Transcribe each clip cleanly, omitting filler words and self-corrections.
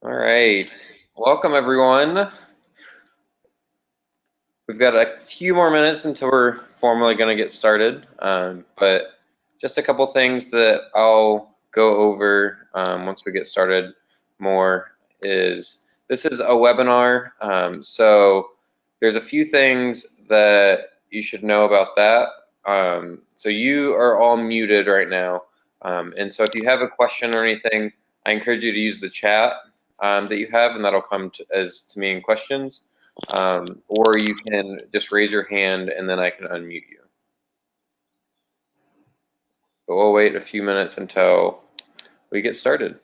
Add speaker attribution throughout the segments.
Speaker 1: All right, welcome everyone. We've got a few more minutes until we're formally going to get started, but just a couple things that I'll go over once we get started more is this is a webinar, so there's a few things that you should know about that. So you are all muted right now, and so if you have a question or anything, I encourage you to use the chat that you have, and that'll come to me in questions. Or you can just raise your hand and then I can unmute you. But we'll wait a few minutes until we get started.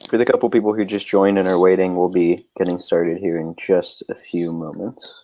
Speaker 2: For the couple people who just joined and are waiting, we'll be getting started here in just a few moments.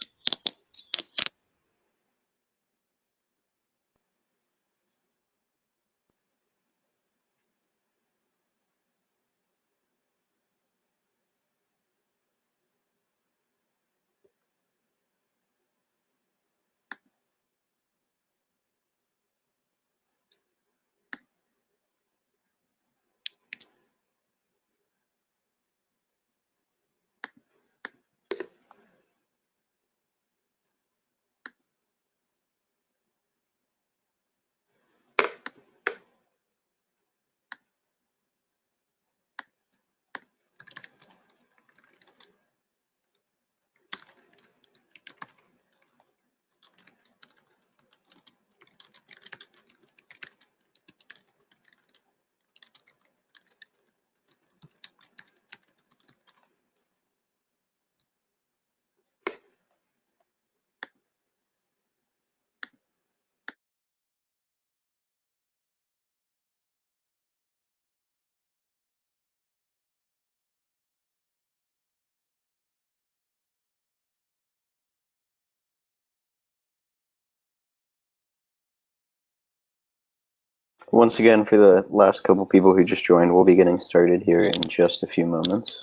Speaker 2: Once again, for the last couple people who just joined, we'll be getting started here in just a few moments.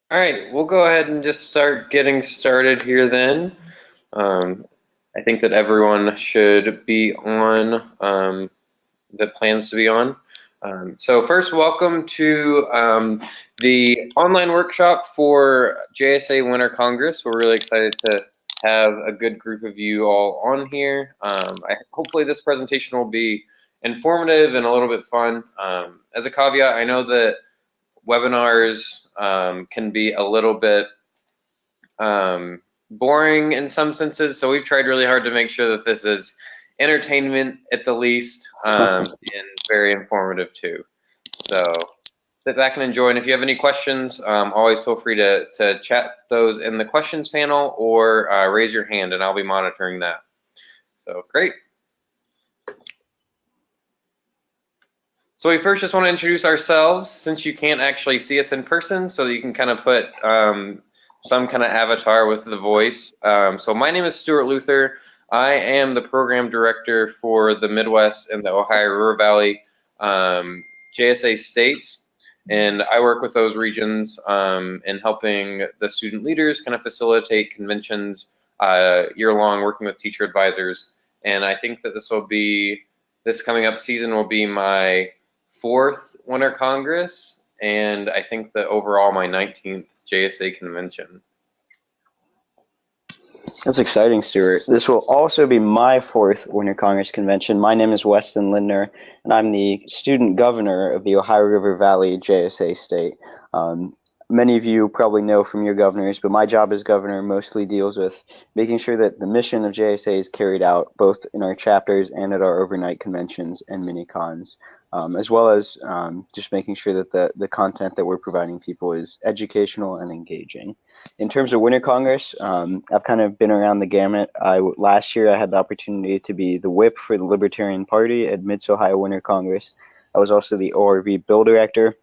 Speaker 1: All right, we'll go ahead and just start getting started here then. I think that everyone should be on, that plans to be on. So first, welcome to the online workshop for JSA Winter Congress. We're really excited to have a good group of you all on here. Hopefully this presentation will be informative and a little bit fun. As a caveat, I know that webinars can be a little bit boring in some senses, so we've tried really hard to make sure that this is entertainment at the least, and very informative too. So sit back and enjoy, and if you have any questions, always feel free to chat those in the questions panel or raise your hand and I'll be monitoring that. So great. So we first just want to introduce ourselves, since you can't actually see us in person, so that you can kind of put some kind of avatar with the voice. So my name is Stuart Luther. I am the program director for the Midwest and the Ohio River Valley JSA states, and I work with those regions in helping the student leaders kind of facilitate conventions year-long, working with teacher advisors. And I think that this coming up season will be my 4th Winter Congress, and I think that overall my 19th JSA convention.
Speaker 2: That's exciting, Stuart. This will also be my 4th Winter Congress convention. My name is Weston Lindner, and I'm the student governor of the Ohio River Valley JSA state. Many of you probably know from your governors, but my job as governor mostly deals with making sure that the mission of JSA is carried out both in our chapters and at our overnight conventions and mini-cons, as well as just making sure that the content that we're providing people is educational and engaging. In terms of Winter Congress, I've kind of been around the gamut. Last year, I had the opportunity to be the whip for the Libertarian Party at Mid-Ohio Winter Congress. I was also the ORV Bill Director.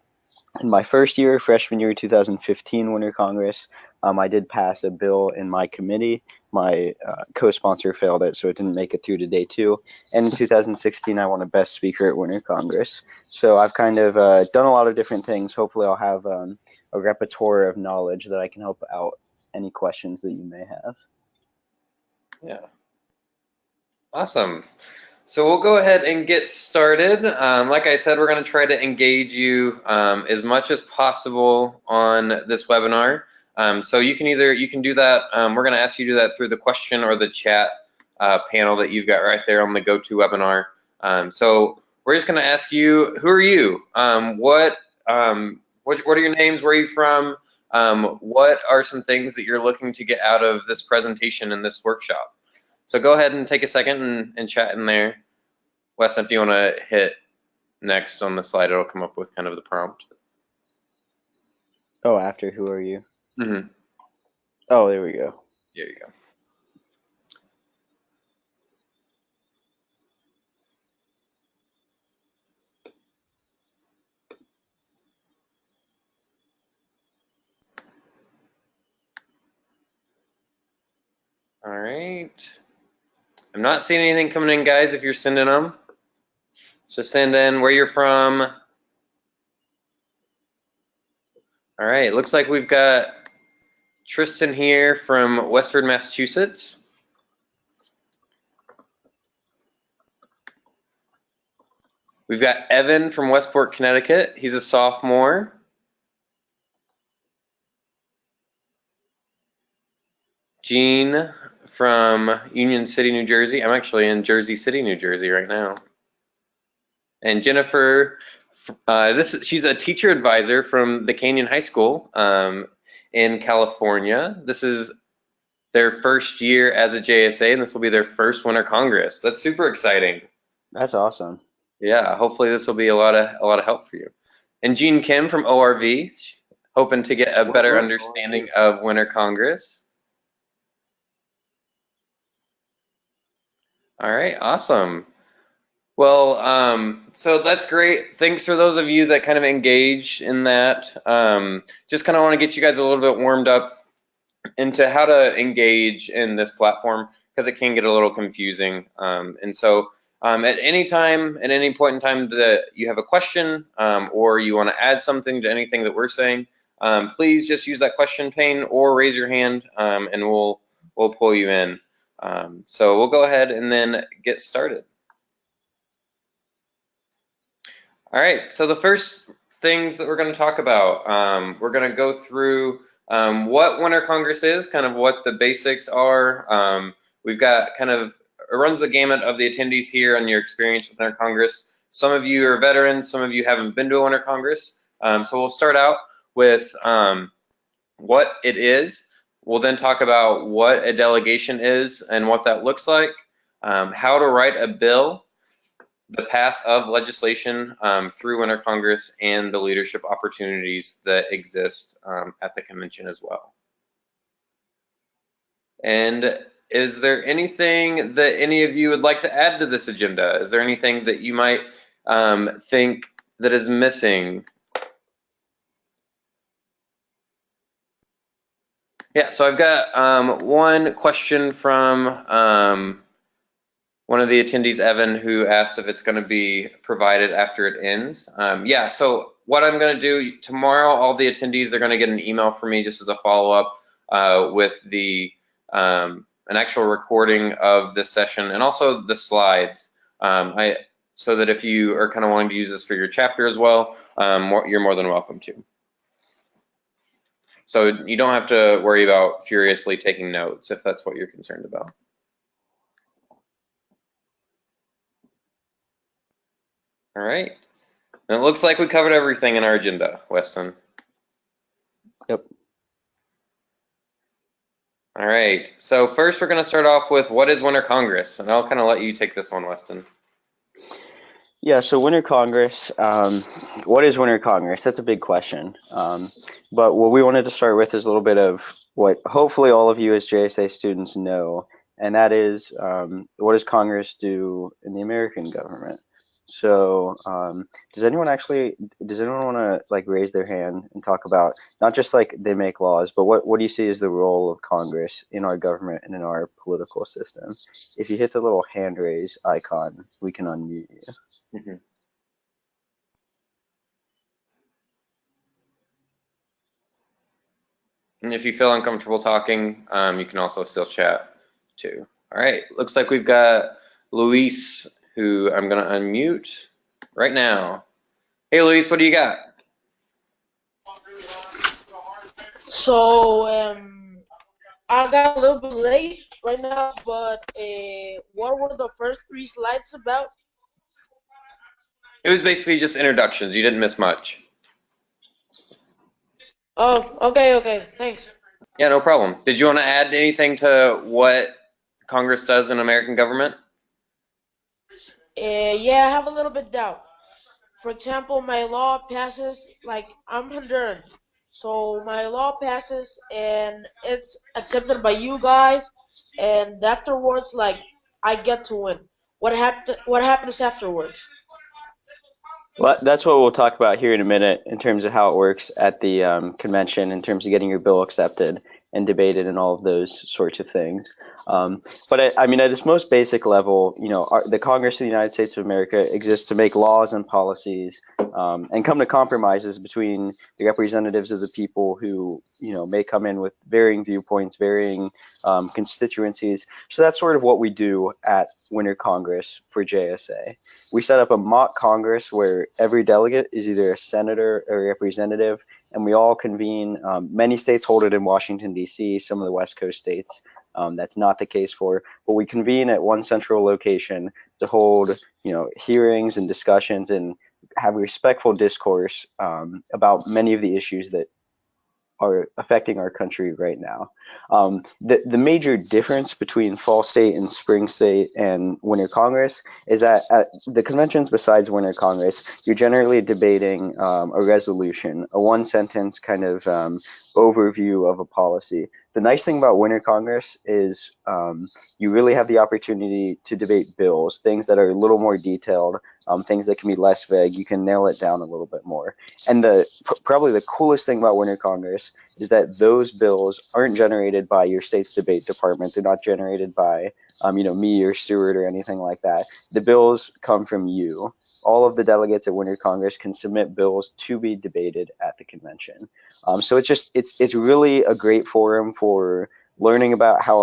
Speaker 2: In my first year, freshman year, 2015 Winter Congress, I did pass a bill in my committee. My co-sponsor failed it, so it didn't make it through to day 2. And in 2016, I won a Best Speaker at Winter Congress. So I've kind of done a lot of different things. Hopefully I'll have a repertoire of knowledge that I can help out any questions that you may have.
Speaker 1: Yeah. Awesome. So we'll go ahead and get started. Like I said, we're going to try to engage you as much as possible on this webinar. So you can do that. We're going to ask you to do that through the question or the chat panel that you've got right there on the GoToWebinar. So we're just going to ask you, who are you? What are your names? Where are you from? What are some things that you're looking to get out of this presentation and this workshop? So go ahead and take a second and chat in there. Weston, if you want to hit next on the slide, it'll come up with kind of the prompt.
Speaker 2: Oh, after who are you?
Speaker 1: Mm-hmm.
Speaker 2: Oh, there we go.
Speaker 1: There you go. All right. I'm not seeing anything coming in, guys, if you're sending them. So send in where you're from. All right, looks like we've got Tristan here from Westford, Massachusetts. We've got Evan from Westport, Connecticut. He's a sophomore. Gene from Union City, New Jersey. I'm actually in Jersey City, New Jersey right now. And Jennifer, she's a teacher advisor from the Canyon High School in California. This is their first year as a JSA, and this will be their first Winter Congress. That's super exciting.
Speaker 2: That's awesome.
Speaker 1: Yeah, hopefully this will be a lot of help for you. And Jean Kim from ORV, hoping to get a better understanding of Winter Congress. All right, awesome. Well, so that's great. Thanks for those of you that kind of engage in that. Just kind of want to get you guys a little bit warmed up into how to engage in this platform, because it can get a little confusing. And so at any time, at any point in time that you have a question or you want to add something to anything that we're saying, please just use that question pane or raise your hand, and we'll pull you in. So we'll go ahead and then get started. All right, so the first things that we're going to talk about, we're going to go through what Winter Congress is, kind of what the basics are. We've got kind of, it runs the gamut of the attendees here on your experience with Winter Congress. Some of you are veterans, some of you haven't been to a Winter Congress. So we'll start out with what it is. We'll then talk about what a delegation is and what that looks like, how to write a bill, the path of legislation through Winter Congress, and the leadership opportunities that exist at the convention as well. And is there anything that any of you would like to add to this agenda? Is there anything that you might think that is missing? Yeah, so I've got one question from one of the attendees, Evan, who asked if it's going to be provided after it ends. Yeah, so what I'm going to do tomorrow, all the attendees, they're going to get an email from me just as a follow-up with the an actual recording of this session and also the slides. So that if you are kind of wanting to use this for your chapter as well, you're more than welcome to. So you don't have to worry about furiously taking notes if that's what you're concerned about. All right. And it looks like we covered everything in our agenda, Weston.
Speaker 2: Yep.
Speaker 1: All right. So first we're going to start off with what is Winter Congress? And I'll kind of let you take this one, Weston.
Speaker 2: Yeah, so Winter Congress, what is Winter Congress? That's a big question. But what we wanted to start with is a little bit of what hopefully all of you as JSA students know, and that is what does Congress do in the American government? So does anyone want to like raise their hand and talk about not just like they make laws, but what do you see as the role of Congress in our government and in our political system? If you hit the little hand raise icon, we can unmute you.
Speaker 1: Mm-hmm. And if you feel uncomfortable talking, you can also still chat too. All right, looks like we've got Luis, who I'm gonna unmute right now. Hey Luis, what do you got?
Speaker 3: So I got a little bit late right now, but what were the first 3 slides about?
Speaker 1: It was basically just introductions. You didn't miss much.
Speaker 3: Oh, okay, thanks.
Speaker 1: Yeah, no problem. Did you want to add anything to what Congress does in American government?
Speaker 3: Yeah, I have a little bit doubt. For example, my law passes, like I'm Honduran, so my law passes and it's accepted by you guys, and afterwards, like I get to win. What happens afterwards?
Speaker 2: Well, that's what we'll talk about here in a minute in terms of how it works at the convention, in terms of getting your bill accepted and debated and all of those sorts of things. But I mean, at its most basic level, you know, the Congress of the United States of America exists to make laws and policies and come to compromises between the representatives of the people who, you know, may come in with varying viewpoints, varying constituencies. So that's sort of what we do at Winter Congress for JSA. We set up a mock Congress where every delegate is either a senator or a representative, and we all convene. Many states hold it in Washington, D.C., some of the West Coast states that's not the case for, but we convene at one central location to hold, you know, hearings and discussions and have a respectful discourse about many of the issues that are affecting our country right now. The major difference between fall state and spring state and winter Congress is that at the conventions besides winter Congress, you're generally debating a resolution, a one sentence kind of overview of a policy. The nice thing about winter Congress is you really have the opportunity to debate bills, things that are a little more detailed, things that can be less vague. You can nail it down a little bit more. And probably the coolest thing about Winter Congress is that those bills aren't generated by your state's debate department. They're not generated by me or Stewart or anything like that. The bills come from you. All of the delegates at Winter Congress can submit bills to be debated at the convention. So it's really a great forum for learning about how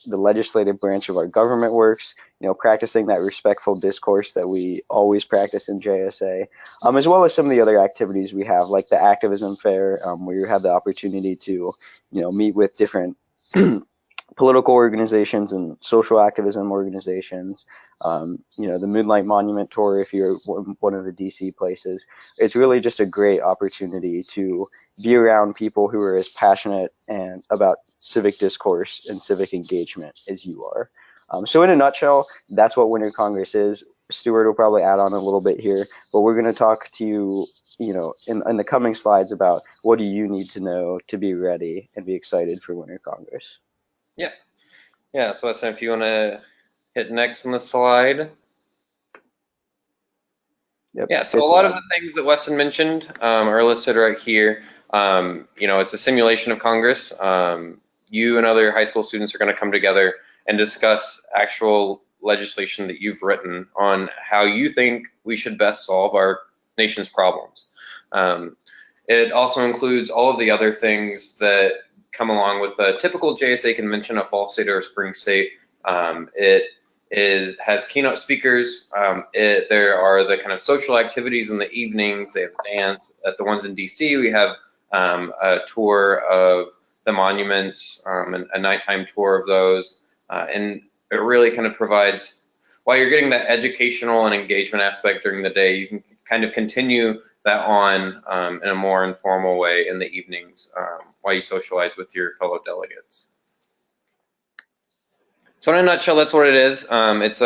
Speaker 2: the legislative branch of our government works, practicing that respectful discourse that we always practice in JSA, as well as some of the other activities we have, like the activism fair, where you have the opportunity to, meet with different political organizations and social activism organizations. The Moonlight Monument Tour, if you're one of the DC places. It's really just a great opportunity to be around people who are as passionate and about civic discourse and civic engagement as you are. So in a nutshell, that's what Winter Congress is. Stuart will probably add on a little bit here, but we're going to talk to you, in the coming slides about what do you need to know to be ready and be excited for Winter Congress.
Speaker 1: Yeah, so Weston, if you want to hit next on the slide.
Speaker 2: Yep,
Speaker 1: yeah, so a lot of the things that Weston mentioned are listed right here. It's a simulation of Congress. You and other high school students are going to come together and discuss actual legislation that you've written on how you think we should best solve our nation's problems. It also includes all of the other things that come along with a typical JSA convention, a fall state or a spring state. It has keynote speakers. There are the kind of social activities in the evenings. They have dance. At the ones in DC, we have a tour of the monuments, and a nighttime tour of those. And it really kind of provides, while you're getting that educational and engagement aspect during the day, you can kind of continue that on in a more informal way in the evenings while you socialize with your fellow delegates. So in a nutshell, that's what it is. It's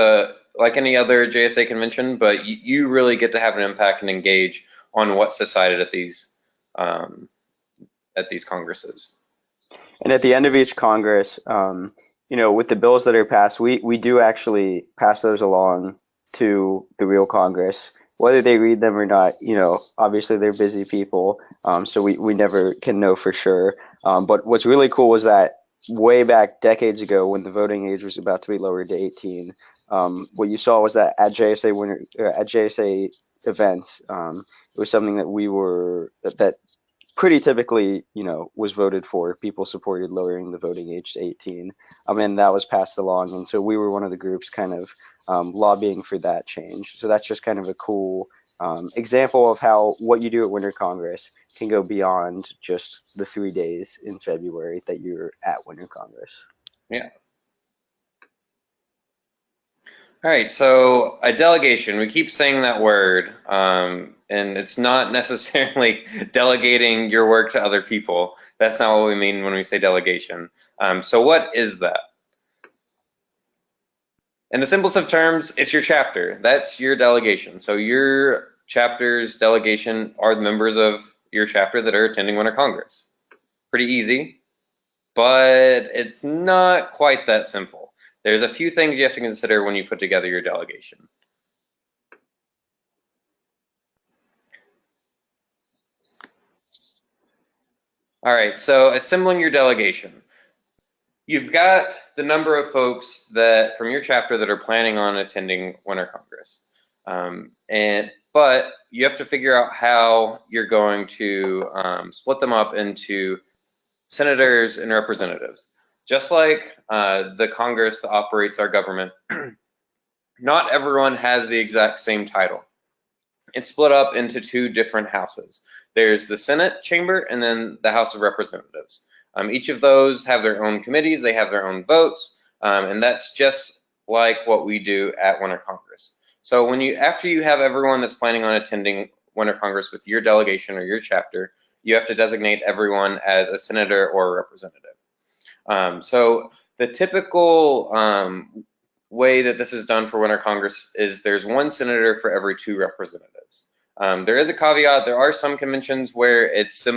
Speaker 1: like any other JSA convention, but you really get to have an impact and engage on what's decided at these congresses.
Speaker 2: And at the end of each Congress, with the bills that are passed, we do actually pass those along to the real Congress. Whether they read them or not, obviously they're busy people, so we never can know for sure. But what's really cool was that way back decades ago, when the voting age was about to be lowered to 18, what you saw was that at JSA events, it was something that that pretty typically, was voted for. People supported lowering the voting age to 18, and that was passed along. And so we were one of the groups kind of lobbying for that change. So that's just kind of a cool example of how what you do at Winter Congress can go beyond just the 3 days in February that you're at Winter Congress.
Speaker 1: Yeah. All right, so a delegation, we keep saying that word, and it's not necessarily delegating your work to other people. That's not what we mean when we say delegation. So what is that? In the simplest of terms, it's your chapter. That's your delegation. So your chapter's delegation are the members of your chapter that are attending Winter Congress. Pretty easy, but it's not quite that simple. There's a few things you have to consider when you put together your delegation. All right, so assembling your delegation. You've got the number of folks that from your chapter that are planning on attending Winter Congress. But you have to figure out how you're going to split them up into senators and representatives. Just like the Congress that operates our government, not everyone has the exact same title. It's split up into two different houses. There's the Senate chamber and then the House of Representatives. Each of those have their own committees, they have their own votes, and that's just like what we do at Winter Congress. So after you have everyone that's planning on attending Winter Congress with your delegation or your chapter, you have to designate everyone as a senator or a representative. So the typical way that this is done for Winter Congress is there's one senator for every two representatives. There is a caveat. There are some conventions where it's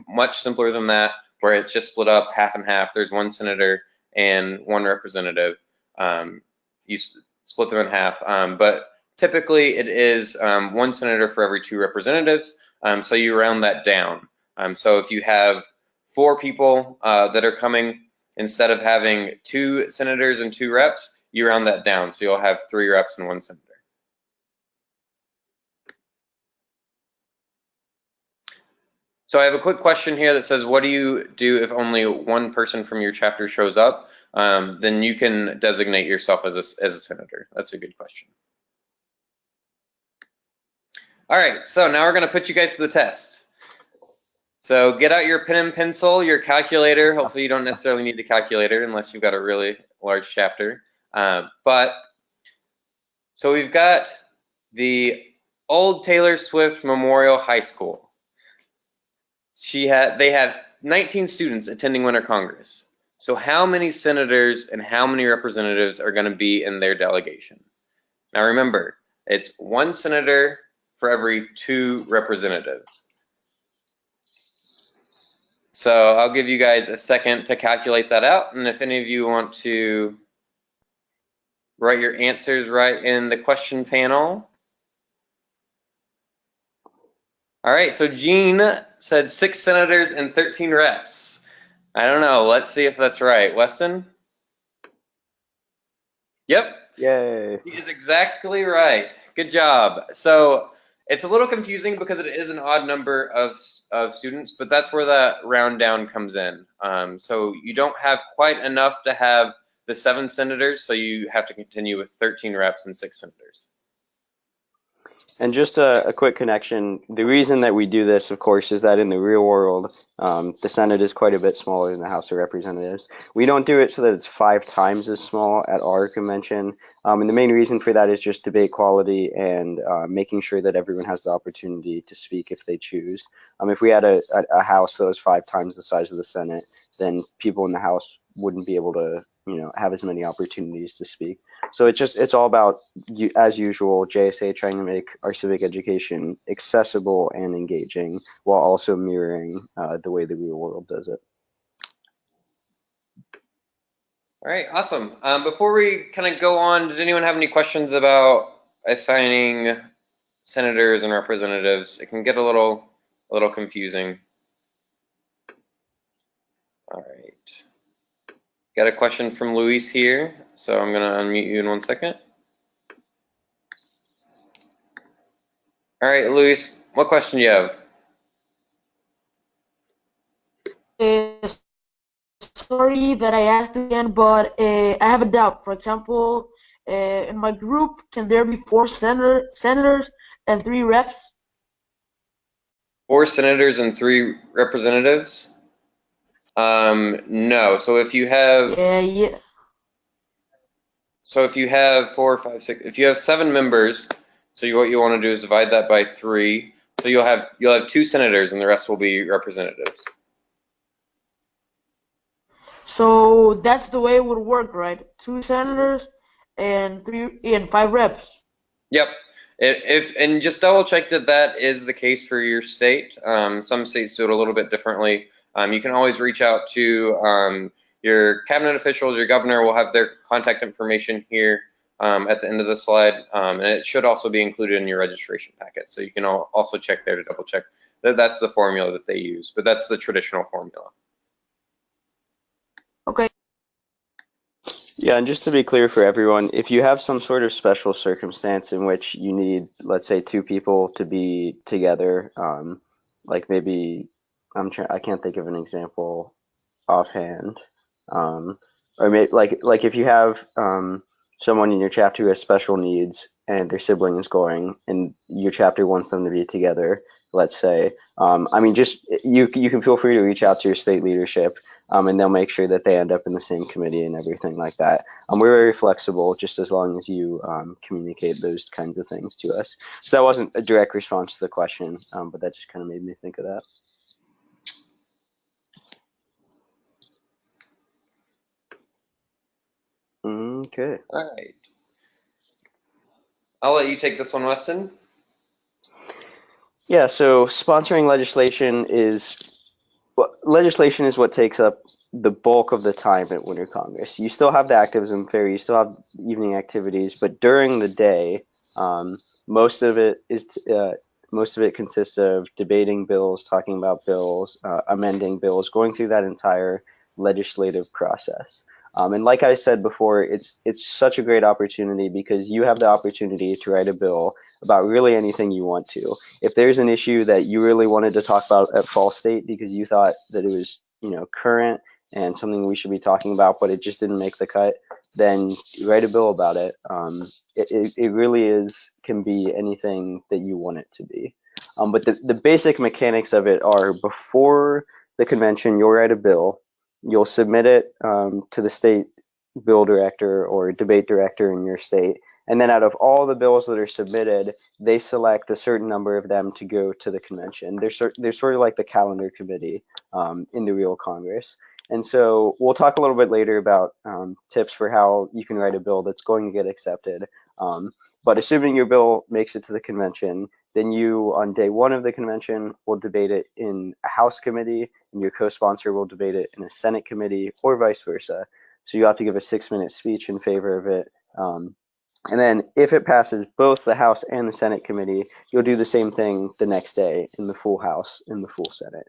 Speaker 1: much simpler than that, where it's just split up half and half. There's one senator and 1 representative. You split them in half, but typically it is 1 senator for every 2 representatives, so you round that down. So if you have 4 people that are coming, instead of having 2 senators and 2 reps, you round that down, so you'll have 3 reps and 1 senator. So I have a quick question here that says, what do you do if only 1 person from your chapter shows up? Then you can designate yourself as a senator. That's a good question. All right, so now we're going to put you guys to the test. So get out your pen and pencil, your calculator. Hopefully you don't necessarily need a calculator unless you've got a really large chapter. So we've got the old Taylor Swift Memorial High School. They had 19 students attending Winter Congress. So how many senators and how many representatives are going to be in their delegation? Now remember, it's 1 senator for every 2 representatives. So I'll give you guys a second to calculate that out, and if any of you want to write your answers right in the question panel. All right, so Gene said 6 senators and 13 reps. I don't know, let's see if that's right. Weston? Yep.
Speaker 2: Yay.
Speaker 1: He is exactly right. Good job. So it's a little confusing because it is an odd number of students, but that's where that round down comes in. So you don't have quite enough to have the 7 senators, so you have to continue with 13 reps and 6 senators.
Speaker 2: And just a quick connection, the reason that we do this, of course, is that in the real world, the Senate is quite a bit smaller than the House of Representatives. We don't do it so that it's 5 times as small at our convention. And the main reason for that is just debate quality and making sure that everyone has the opportunity to speak if they choose. If we had a House that was 5 times the size of the Senate, then people in the House wouldn't be able to, have as many opportunities to speak. So it's all about, as usual, JSA trying to make our civic education accessible and engaging while also mirroring the way the real world does it.
Speaker 1: All right, awesome. Before we kind of go on, did anyone have any questions about assigning senators and representatives? It can get a little confusing. All right. Got a question from Luis here, so I'm gonna unmute you in 1 second. All right, Luis, what question do you have?
Speaker 3: Sorry that I asked again, but I have a doubt. For example, in my group, can there be 4 senators and 3 reps?
Speaker 1: 4 senators and 3 representatives? No. So if you have So if you have 4, 5, 6, if you have 7 members, so what you want to do is divide that by 3. So you'll have 2 senators, and the rest will be representatives.
Speaker 3: So that's the way it would work, right? 2 senators and 5 reps.
Speaker 1: Yep. And just double check that is the case for your state. Some states do it a little bit differently. You can always reach out to your cabinet officials. Your governor will have their contact information here at the end of the slide, and it should also be included in your registration packet. So you can also check there to double check that that's the formula that they use, but that's the traditional formula.
Speaker 3: Okay.
Speaker 2: Yeah, and just to be clear for everyone, if you have some sort of special circumstance in which you need, let's say, 2 people to be together, like maybe I can't think of an example offhand, or maybe like if you have someone in your chapter who has special needs and their sibling is going, and your chapter wants them to be together, let's say, just you can feel free to reach out to your state leadership. And they'll make sure that they end up in the same committee and everything like that. We're very flexible, just as long as you communicate those kinds of things to us. So that wasn't a direct response to the question, but that just kind of made me think of that. Okay.
Speaker 1: All right. I'll let you take this one, Weston.
Speaker 2: Yeah, so sponsoring legislation is what takes up the bulk of the time at Winter Congress. You still have the activism fair, you still have evening activities, but during the day, most of it consists of debating bills, talking about bills, amending bills, going through that entire legislative process. And like I said before, it's such a great opportunity because you have the opportunity to write a bill about really anything you want to. If there's an issue that you really wanted to talk about at Fall State because you thought that it was, current and something we should be talking about, but it just didn't make the cut, then write a bill about it. It really can be anything that you want it to be. But the basic mechanics of it are before the convention, you'll write a bill, you'll submit it to the state bill director or debate director in your state. And then out of all the bills that are submitted, they select a certain number of them to go to the convention. They're sort of like the calendar committee in the real Congress. And so we'll talk a little bit later about tips for how you can write a bill that's going to get accepted. But assuming your bill makes it to the convention, then you, on day one of the convention, will debate it in a House committee, and your co-sponsor will debate it in a Senate committee, or vice versa. So you have to give a 6-minute speech in favor of it. And then if it passes both the House and the Senate committee, you'll do the same thing the next day in the full House, in the full Senate.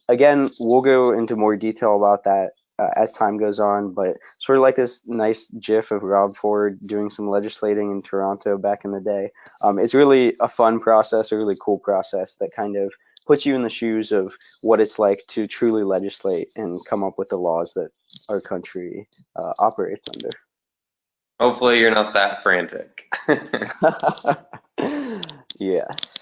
Speaker 2: Again, we'll go into more detail about that as time goes on, but sort of like this nice gif of Rob Ford doing some legislating in Toronto back in the day. It's really a fun process, a really cool process that kind of puts you in the shoes of what it's like to truly legislate and come up with the laws that our country operates under.
Speaker 1: Hopefully you're not that frantic.
Speaker 2: Yes.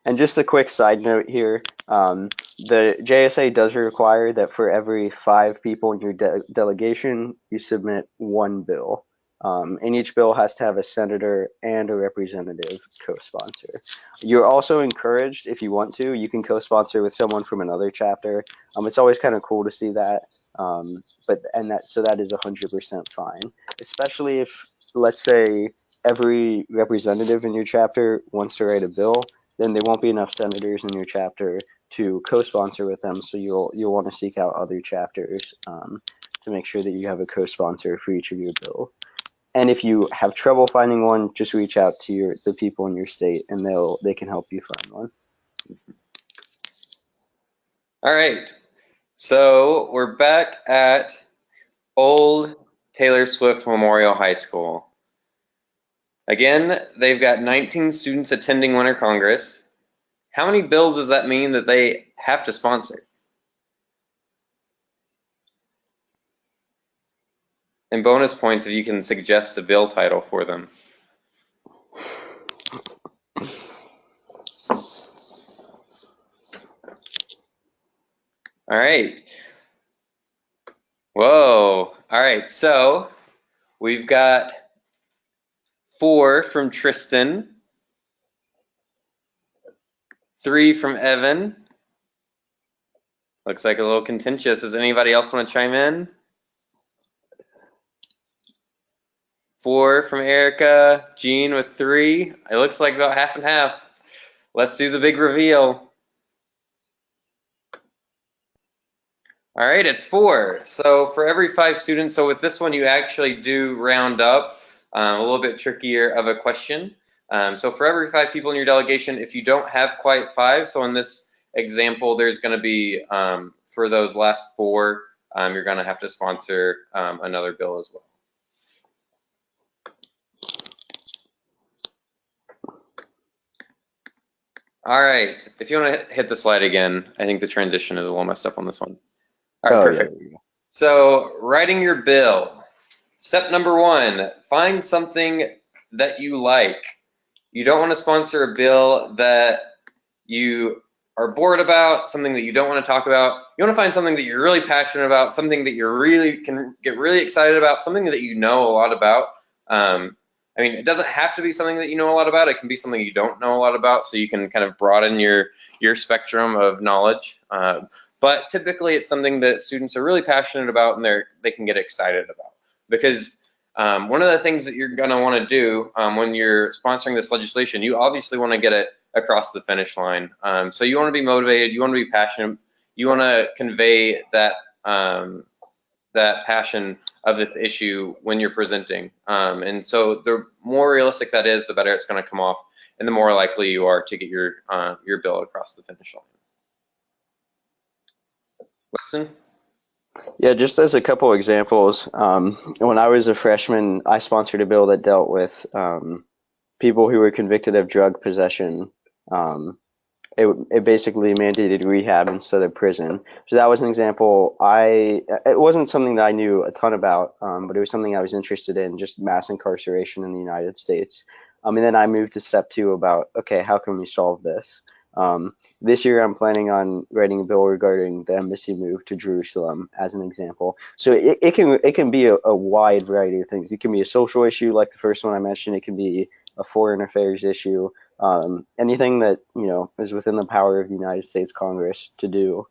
Speaker 2: And just a quick side note here, the JSA does require that for every 5 people in your delegation, you submit 1 bill. And each bill has to have a senator and a representative co-sponsor. You're also encouraged, if you want to, you can co-sponsor with someone from another chapter. It's always kind of cool to see that. So that is 100% fine, especially if, let's say, every representative in your chapter wants to write a bill, then there won't be enough senators in your chapter to co-sponsor with them. So you'll want to seek out other chapters to make sure that you have a co-sponsor for each of your bills. And if you have trouble finding one, just reach out to the people in your state, and they can help you find one.
Speaker 1: All right, so we're back at Old Taylor Swift Memorial High School. Again, they've got 19 students attending Winter Congress. How many bills does that mean that they have to sponsor? And bonus points if you can suggest a bill title for them. All right. Whoa. All right, so we've got 4 from Tristan, 3 from Evan. Looks like a little contentious. Does anybody else want to chime in? 4 from Erica, Jean with 3. It looks like about half and half. Let's do the big reveal. All right, it's 4. So for every 5 students, so with this one, you actually do round up, a little bit trickier of a question. So for every 5 people in your delegation, if you don't have quite 5, so in this example, there's going to be, for those last 4, you're going to have to sponsor another bill as well. All right, if you want to hit the slide again, I think the transition is a little messed up on this one. All right, perfect. Yeah. So writing your bill. Step number 1, find something that you like. You don't want to sponsor a bill that you are bored about, something that you don't want to talk about. You want to find something that you're really passionate about, something that you really can get really excited about, something that you know a lot about. I mean, it doesn't have to be something that you know a lot about. It can be something you don't know a lot about, so you can kind of broaden your spectrum of knowledge. But typically, it's something that students are really passionate about and they can get excited about. Because one of the things that you're going to want to do when you're sponsoring this legislation, you obviously want to get it across the finish line. So you want to be motivated, you want to be passionate, you want to convey that that passion of this issue when you're presenting. And so the more realistic that is, the better it's going to come off, and the more likely you are to get your bill across the finish line. Weston?
Speaker 2: Yeah, just as a couple examples, when I was a freshman, I sponsored a bill that dealt with people who were convicted of drug possession. It basically mandated rehab instead of prison. So that was an example. It wasn't something that I knew a ton about, but it was something I was interested in, just mass incarceration in the United States. And then I moved to step 2 about, okay, how can we solve this? This year I'm planning on writing a bill regarding the embassy move to Jerusalem as an example. So it can be a wide variety of things. It can be a social issue like the first one I mentioned. It can be a foreign affairs issue. Anything that is within the power of the United States Congress to do,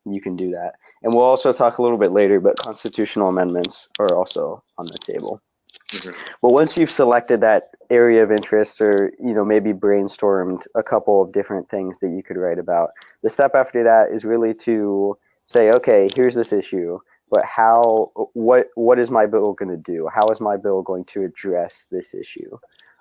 Speaker 2: you can do that. And we'll also talk a little bit later, but constitutional amendments are also on the table. But once you've selected that area of interest, or maybe brainstormed a couple of different things that you could write about, the step after that is really to say, okay, here's this issue, but what is my bill going to do? How is my bill going to address this issue?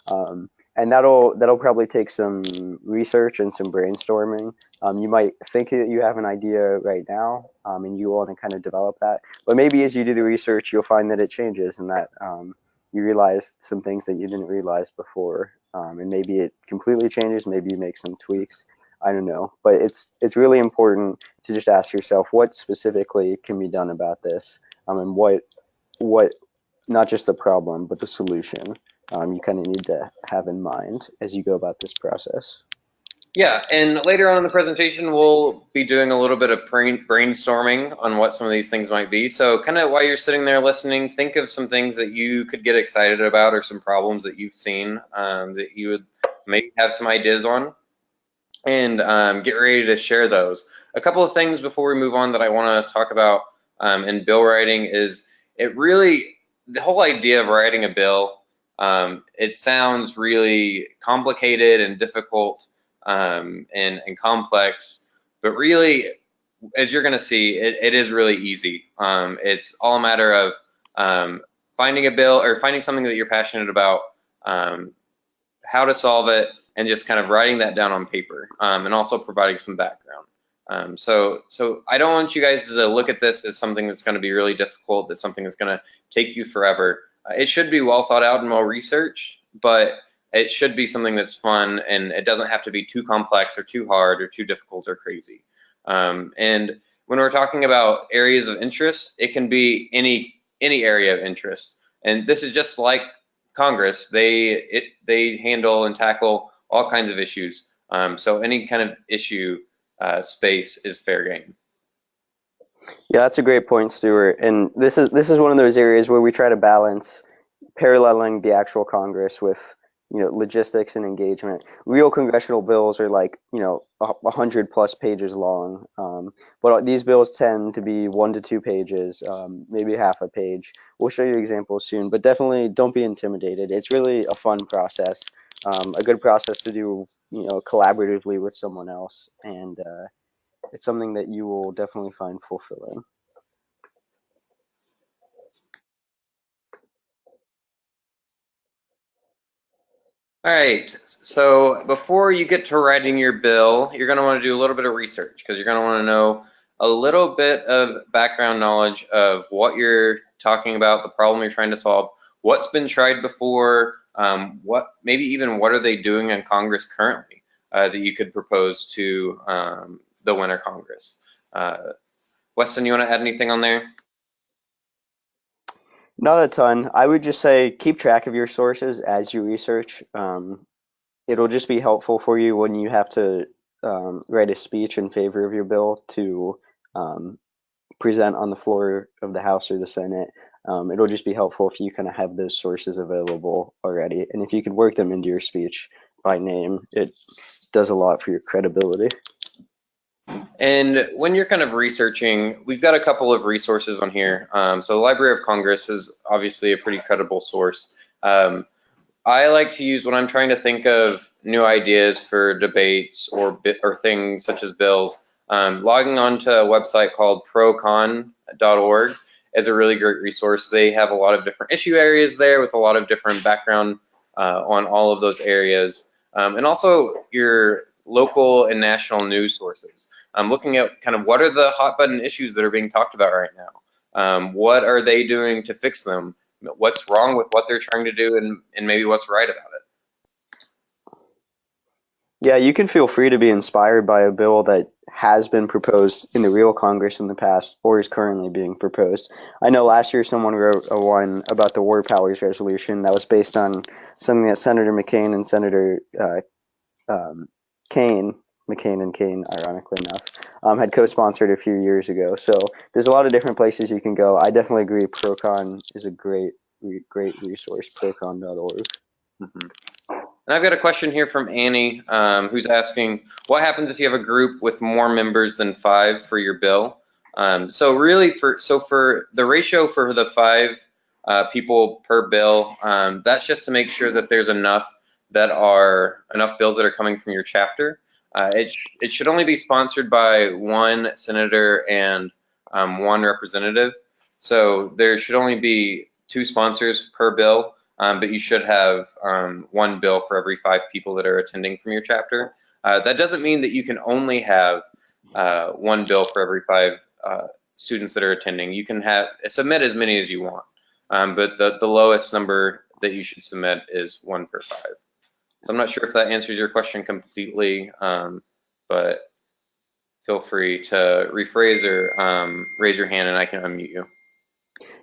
Speaker 2: And that'll probably take some research and some brainstorming. You might think that you have an idea right now, and you want to kind of develop that. But maybe as you do the research, you'll find that it changes, and that you realize some things that you didn't realize before. And maybe it completely changes. Maybe you make some tweaks. I don't know. But it's really important to just ask yourself, what specifically can be done about this, and what not just the problem, but the solution. You kind of need to have in mind as you go about this process.
Speaker 1: Yeah, and later on in the presentation, we'll be doing a little bit of brainstorming on what some of these things might be. So kind of while you're sitting there listening, think of some things that you could get excited about, or some problems that you've seen that you would maybe have some ideas on, and get ready to share those. A couple of things before we move on that I want to talk about in bill writing is the whole idea of writing a bill, it sounds really complicated and difficult and complex, but really, as you're going to see, it is really easy. It's all a matter of finding a bill or finding something that you're passionate about, how to solve it, and just kind of writing that down on paper, and also providing some background. So I don't want you guys to look at this as something that's going to be really difficult, that's something that's going to take you forever. It should be well thought out and well researched, but it should be something that's fun, and it doesn't have to be too complex or too hard or too difficult or crazy. And when we're talking about areas of interest, it can be any area of interest. And this is just like Congress. They handle and tackle all kinds of issues. So any kind of issue space is fair game.
Speaker 2: Yeah, that's a great point, Stuart. And this is one of those areas where we try to balance paralleling the actual Congress with logistics and engagement. Real congressional bills are like 100+ pages long, but these bills tend to be 1 to 2 pages, maybe half a page. We'll show you examples soon, but definitely don't be intimidated. It's really a fun process, a good process to do collaboratively with someone else, and it's something that you will definitely find fulfilling.
Speaker 1: All right, so before you get to writing your bill, you're going to want to do a little bit of research, because you're going to want to know a little bit of background knowledge of what you're talking about, the problem you're trying to solve, what's been tried before, maybe even what are they doing in Congress currently that you could propose to the winter Congress. Weston, you want to add anything on there?
Speaker 2: Not a ton. I would just say keep track of your sources as you research. It'll just be helpful for you when you have to write a speech in favor of your bill to present on the floor of the House or the Senate. It'll just be helpful if you kind of have those sources available already. And if you can work them into your speech by name, it does a lot for your credibility.
Speaker 1: And when you're kind of researching, we've got a couple of resources on here. So the Library of Congress is obviously a pretty credible source. I like to use, when I'm trying to think of new ideas for debates or things such as bills, Logging onto a website called procon.org is a really great resource. They have a lot of different issue areas there with a lot of different background on all of those areas. And also your local and national news sources. Looking at kind of what are the hot button issues that are being talked about right now. What are they doing to fix them? What's wrong with what they're trying to do, and maybe what's right about it.
Speaker 2: Yeah, you can feel free to be inspired by a bill that has been proposed in the real Congress in the past or is currently being proposed. I know last year someone wrote a one about the War Powers Resolution that was based on something that Senator McCain and Senator McCain and Kane, ironically enough, had co-sponsored a few years ago. So there's a lot of different places you can go. I definitely agree Procon is a great resource, procon.org.
Speaker 1: Mm-hmm. And I've got a question here from Annie, who's asking, what happens if you have a group with more members than 5 for your bill? So really, for the ratio for the 5 people per bill, that's just to make sure that there's enough bills that are coming from your chapter. It should only be sponsored by 1 senator and 1 representative. So there should only be 2 sponsors per bill. But you should have 1 bill for every 5 people that are attending from your chapter. That doesn't mean that you can only have 1 bill for every 5 students that are attending. You can submit as many as you want, but the lowest number that you should submit is 1 per 5. So I'm not sure if that answers your question completely, but feel free to rephrase or raise your hand and I can unmute you.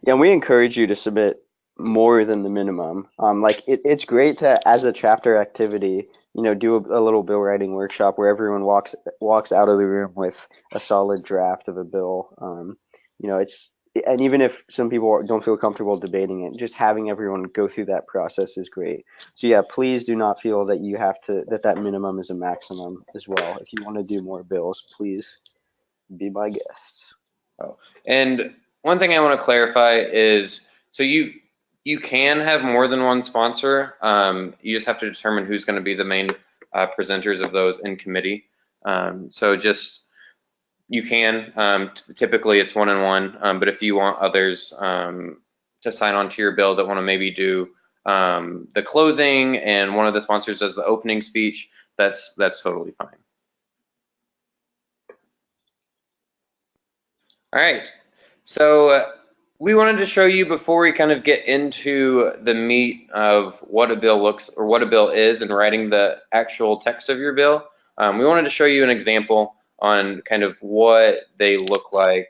Speaker 2: Yeah, and we encourage you to submit more than the minimum. It's great to, as a chapter activity, do a little bill writing workshop where everyone walks out of the room with a solid draft of a bill. And even if some people don't feel comfortable debating it, just having everyone go through that process is great. So yeah, please do not feel that you have to, that minimum is a maximum as well. If you want to do more bills, please be my guest.
Speaker 1: Oh, and one thing I want to clarify is, so you can have more than 1 sponsor. You just have to determine who's going to be the main presenters of those in committee. So just, you can, typically it's 1 and 1, but if you want others to sign on to your bill that want to maybe do the closing and one of the sponsors does the opening speech, that's totally fine. All right, so we wanted to show you before we kind of get into the meat of what a bill what a bill is and writing the actual text of your bill. We wanted to show you an example on kind of what they look like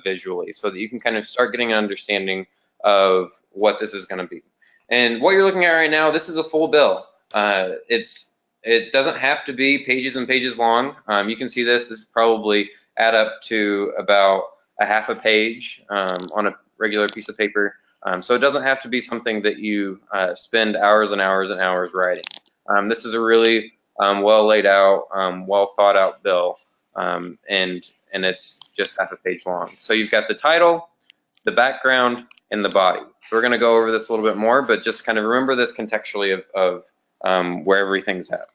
Speaker 1: visually so that you can kind of start getting an understanding of what this is going to be. And what you're looking at right now, this is a full bill. It doesn't have to be pages and pages long. You can see this probably add up to about a half a page on a regular piece of paper. So it doesn't have to be something that you spend hours and hours and hours writing. This is a really well laid out, well thought out bill, and it's just half a page long. So you've got the title, the background, and the body. So we're going to go over this a little bit more, but just kind of remember this contextually of where everything's at.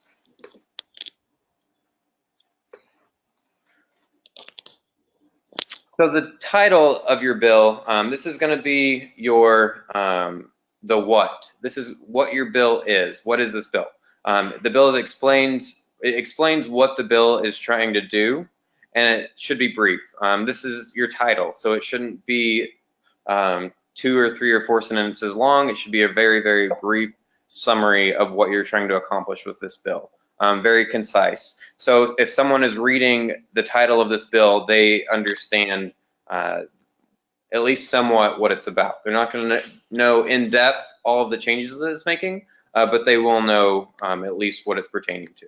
Speaker 1: So the title of your bill, this is going to be your the what. This is what your bill is. What is this bill? The bill explains what the bill is trying to do, and it should be brief. This is your title, so it shouldn't be 2 or 3 or 4 sentences long. It should be a very, very brief summary of what you're trying to accomplish with this bill. Very concise. So if someone is reading the title of this bill, they understand at least somewhat what it's about. They're not going to know in depth all of the changes that it's making, but they will know at least what it's pertaining to.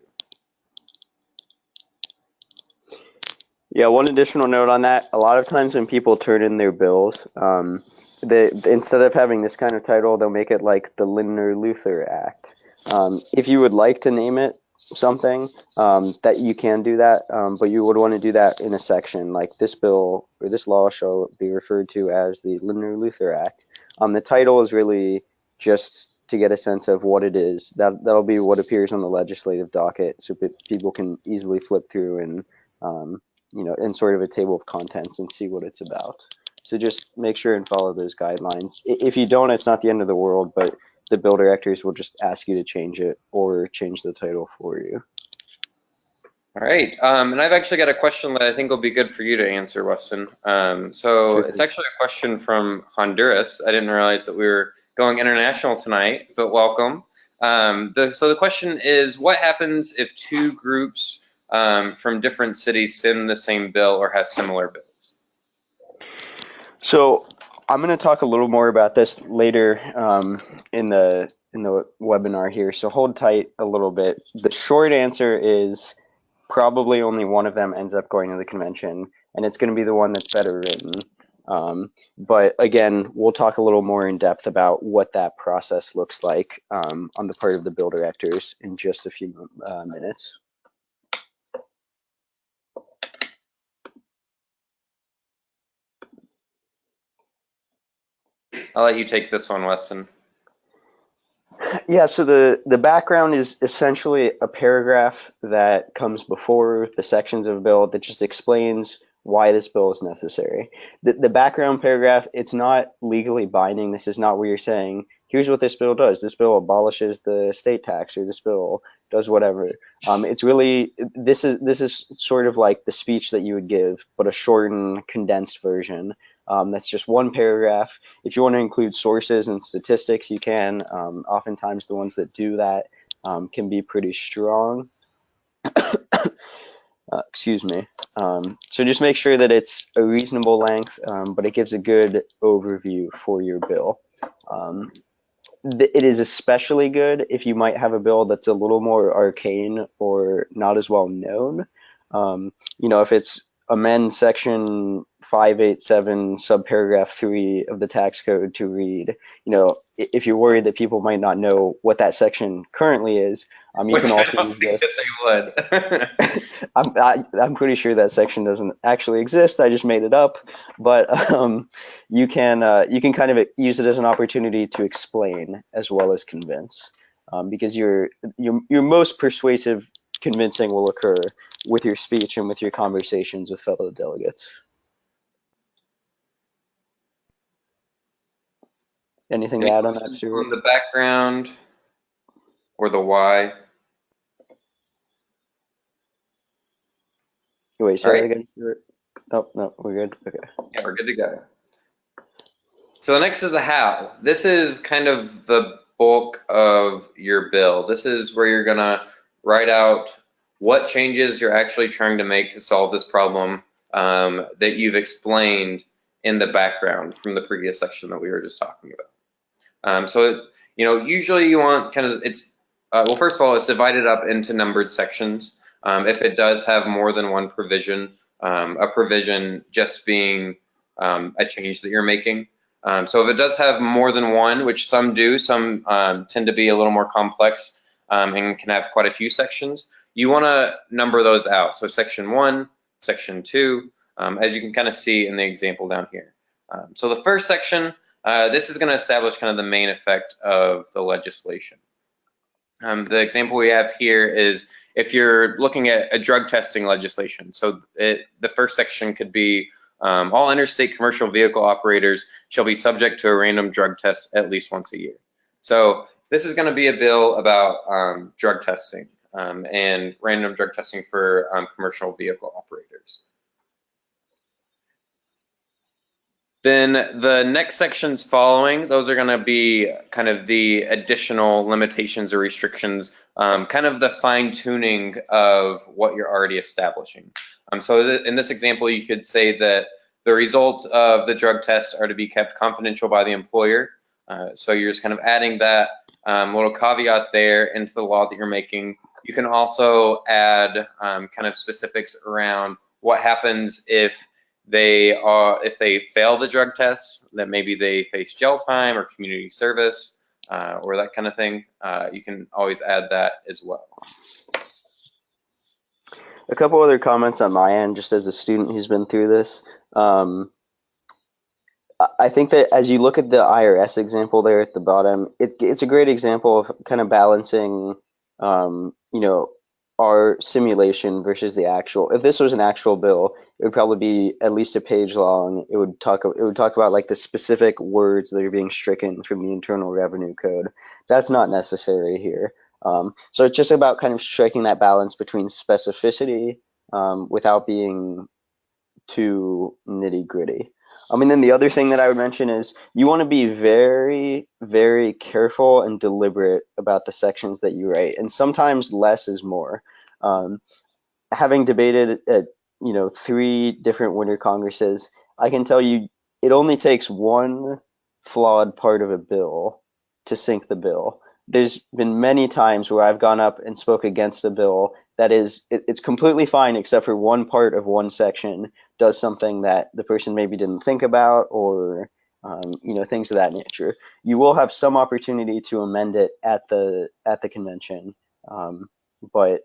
Speaker 2: Yeah, one additional note on that, a lot of times when people turn in their bills, instead of having this kind of title, they'll make it like the Lindner-Luther Act. If you would like to name it something, that you can do that, but you would want to do that in a section, like this bill or this law shall be referred to as the Lindner-Luther Act. The title is really just to get a sense of what it is. That'll be what appears on the legislative docket, so people can easily flip through and in sort of a table of contents and see what it's about. So just make sure and follow those guidelines. If you don't, it's not the end of the world, but the bill directors will just ask you to change it or change the title for you.
Speaker 1: All right, and I've actually got a question that I think will be good for you to answer, Weston. So it's actually a question from Honduras. I didn't realize that we were going international tonight, but welcome. So the question is, what happens if two groups from different cities send the same bill or have similar bills?
Speaker 2: So I'm going to talk a little more about this later in the webinar here. So hold tight a little bit. The short answer is probably only one of them ends up going to the convention, and it's going to be the one that's better written. But again, we'll talk a little more in depth about what that process looks like on the part of the bill directors in just a few minutes.
Speaker 1: I'll let you take this one, Weston.
Speaker 2: Yeah, so the background is essentially a paragraph that comes before the sections of a bill that just explains why this bill is necessary. The background paragraph, it's not legally binding. This is not where you're saying, here's what this bill does. This bill abolishes the state tax, or this bill does whatever. It's really, this is sort of like the speech that you would give, but a shortened, condensed version. That's just one paragraph. If you want to include sources and statistics, you can. Oftentimes the ones that do that can be pretty strong. Excuse me. So just make sure that it's a reasonable length, but it gives a good overview for your bill. It is especially good if you might have a bill that's a little more arcane or not as well known. If it's amend section 587 subparagraph 3 of the tax code to read, if you're worried that people might not know what that section currently is, you can also use this.
Speaker 1: They
Speaker 2: would. I'm pretty sure that section doesn't actually exist. I just made it up, but you can kind of use it as an opportunity to explain as well as convince, because your most persuasive convincing will occur with your speech and with your conversations with fellow delegates. Anything to add on that, Stuart?
Speaker 1: On the background or the why?
Speaker 2: Wait, say that again, Stuart? Oh, no, we're good. Okay.
Speaker 1: Yeah, we're good to go. So the next is a how. This is kind of the bulk of your bill. This is where you're going to write out what changes you're actually trying to make to solve this problem that you've explained in the background from the previous section that we were just talking about. Usually you want kind of, well, first of all, it's divided up into numbered sections. If it does have more than one provision, a provision just being a change that you're making. So if it does have more than one, which some do, some tend to be a little more complex and can have quite a few sections, you want to number those out. So section 1, section 2, as you can kind of see in the example down here. So the first section, this is going to establish kind of the main effect of the legislation. The example we have here is if you're looking at a drug testing legislation. So the first section could be all interstate commercial vehicle operators shall be subject to a random drug test at least once a year. So this is going to be a bill about drug testing and random drug testing for commercial vehicle operators. Then the next sections following, those are going to be kind of the additional limitations or restrictions, kind of the fine tuning of what you're already establishing. So in this example, you could say that the results of the drug tests are to be kept confidential by the employer. So you're just kind of adding that little caveat there into the law that you're making. You can also add kind of specifics around what happens if they fail the drug test, that maybe they face jail time or community service or that kind of thing. You can always add that as well.
Speaker 2: A couple other comments on my end, just as a student who's been through this. I think that as you look at the IRS example there at the bottom, it's a great example of kind of balancing, our simulation versus the actual. If this was an actual bill, it would probably be at least a page long. It would talk about like the specific words that are being stricken from the Internal Revenue Code. That's not necessary here. So it's just about kind of striking that balance between specificity without being too nitty gritty. And then the other thing that I would mention is you want to be very, very careful and deliberate about the sections that you write. And sometimes less is more. Having debated at 3 different winter congresses, I can tell you it only takes one flawed part of a bill to sink the bill. There's been many times where I've gone up and spoke against a bill that it's completely fine except for one part of one section does something that the person maybe didn't think about, or things of that nature. You will have some opportunity to amend it at the convention, but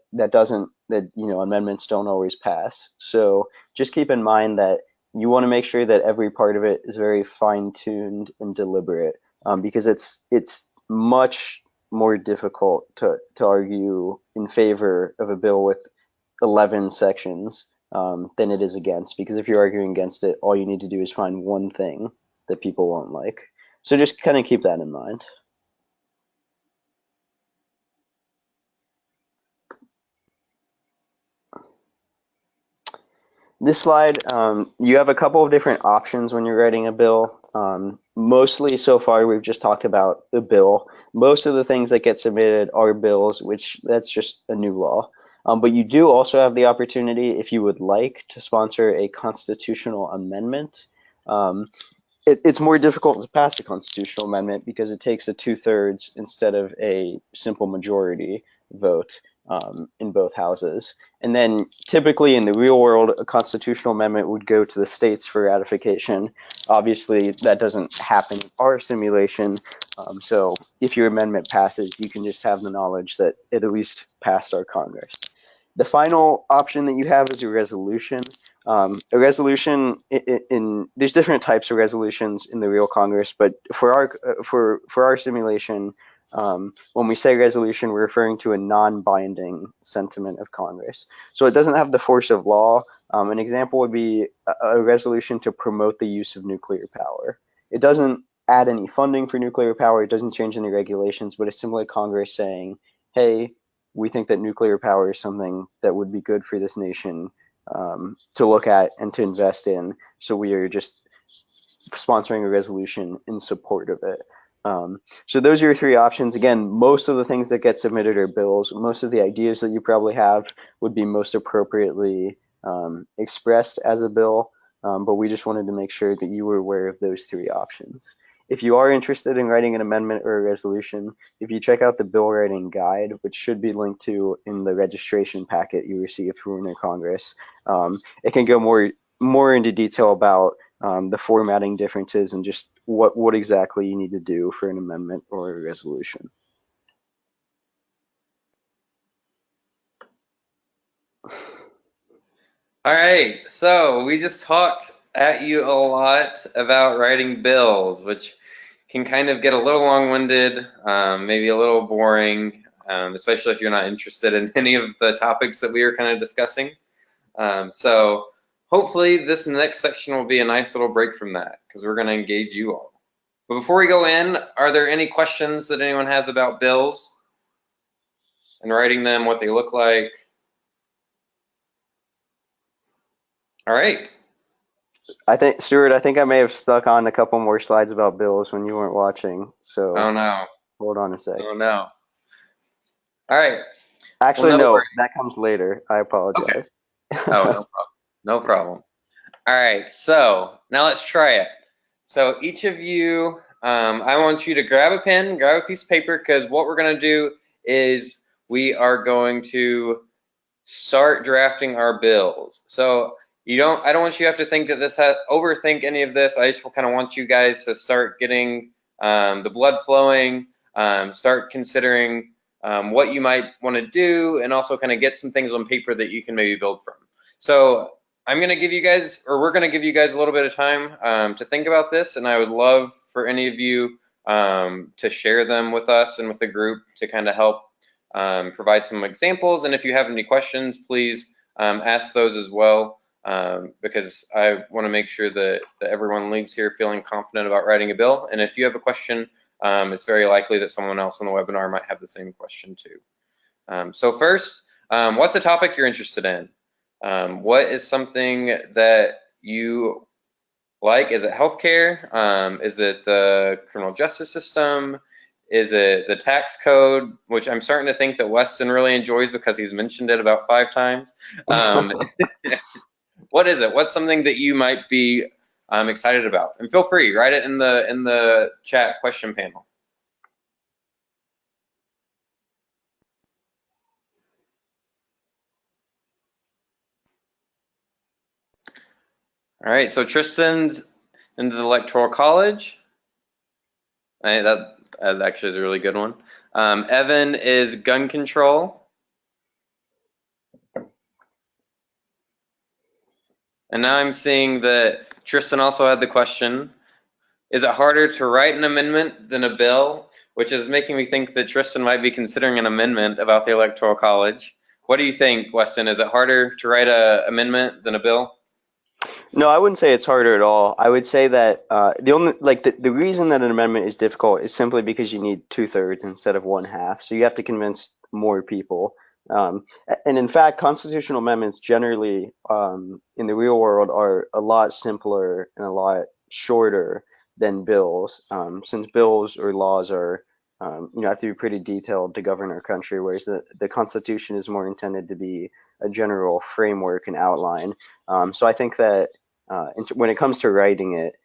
Speaker 2: amendments don't always pass. So just keep in mind that you want to make sure that every part of it is very fine-tuned and deliberate, because it's much more difficult to argue in favor of a bill with 11 sections than it is against, because if you're arguing against it, all you need to do is find one thing that people won't like. So just kind of keep that in mind. This slide, you have a couple of different options when you're writing a bill. Mostly so far, we've just talked about the bill. Most of the things that get submitted are bills, which that's just a new law. But you do also have the opportunity, if you would like, to sponsor a constitutional amendment. It's more difficult to pass a constitutional amendment because it takes a 2/3 instead of a simple majority vote in both houses. And then typically in the real world, a constitutional amendment would go to the states for ratification. Obviously, that doesn't happen in our simulation. So if your amendment passes, you can just have the knowledge that it at least passed our Congress. The final option that you have is a resolution. A resolution there's different types of resolutions in the real Congress, but for our simulation, when we say resolution, we're referring to a non-binding sentiment of Congress. So it doesn't have the force of law. An example would be a resolution to promote the use of nuclear power. It doesn't add any funding for nuclear power. It doesn't change any regulations, but it's simply Congress saying, hey, we think that nuclear power is something that would be good for this nation to look at and to invest in. So we are just sponsoring a resolution in support of it. So those are your 3 options. Again, most of the things that get submitted are bills. Most of the ideas that you probably have would be most appropriately expressed as a bill, but we just wanted to make sure that you were aware of those 3 options. If you are interested in writing an amendment or a resolution, if you check out the bill writing guide, which should be linked to in the registration packet you received from your Congress, it can go more into detail about the formatting differences and just what exactly you need to do for an amendment or a resolution.
Speaker 1: All right, so we just talked at you a lot about writing bills, which can kind of get a little long-winded, maybe a little boring, especially if you're not interested in any of the topics that we were kind of discussing. So hopefully this next section will be a nice little break from that, because we're going to engage you all. But before we go in, are there any questions that anyone has about bills and writing them, what they look like? All right.
Speaker 2: Stuart, I think I may have stuck on a couple more slides about bills when you weren't watching. So
Speaker 1: Oh no.
Speaker 2: Hold on a sec.
Speaker 1: Oh no. All right.
Speaker 2: Actually, well, no, that comes later. I apologize.
Speaker 1: Okay. Oh, no problem. No problem. All right, so now let's try it. So each of you, I want you to grab a pen, grab a piece of paper, because what we're going to do is we are going to start drafting our bills. So I don't want you to have to think that overthink any of this. I just kind of want you guys to start getting the blood flowing, start considering what you might want to do, and also kind of get some things on paper that you can maybe build from. So we're going to give you guys a little bit of time to think about this, and I would love for any of you to share them with us and with the group to kind of help provide some examples. And if you have any questions, please ask those as well, because I want to make sure that everyone leaves here feeling confident about writing a bill. And if you have a question, it's very likely that someone else on the webinar might have the same question too. So first, what's a topic you're interested in? What is something that you like? Is it healthcare? Is it the criminal justice system? Is it the tax code, which I'm starting to think that Weston really enjoys because he's mentioned it about 5 times? What is it? What's something that you might be excited about? And feel free, write it in the chat question panel. All right, so Tristan's into the Electoral College. That actually is a really good one. Evan is gun control. And now I'm seeing that Tristan also had the question, is it harder to write an amendment than a bill? Which is making me think that Tristan might be considering an amendment about the Electoral College. What do you think, Weston? Is it harder to write an amendment than a bill?
Speaker 2: No, I wouldn't say it's harder at all. I would say that the reason that an amendment is difficult is simply because you need 2/3 instead of 1/2. So you have to convince more people. And in fact, constitutional amendments generally in the real world are a lot simpler and a lot shorter than bills, since bills or laws are have to be pretty detailed to govern our country, whereas the Constitution is more intended to be a general framework and outline. So I think that when it comes to writing it,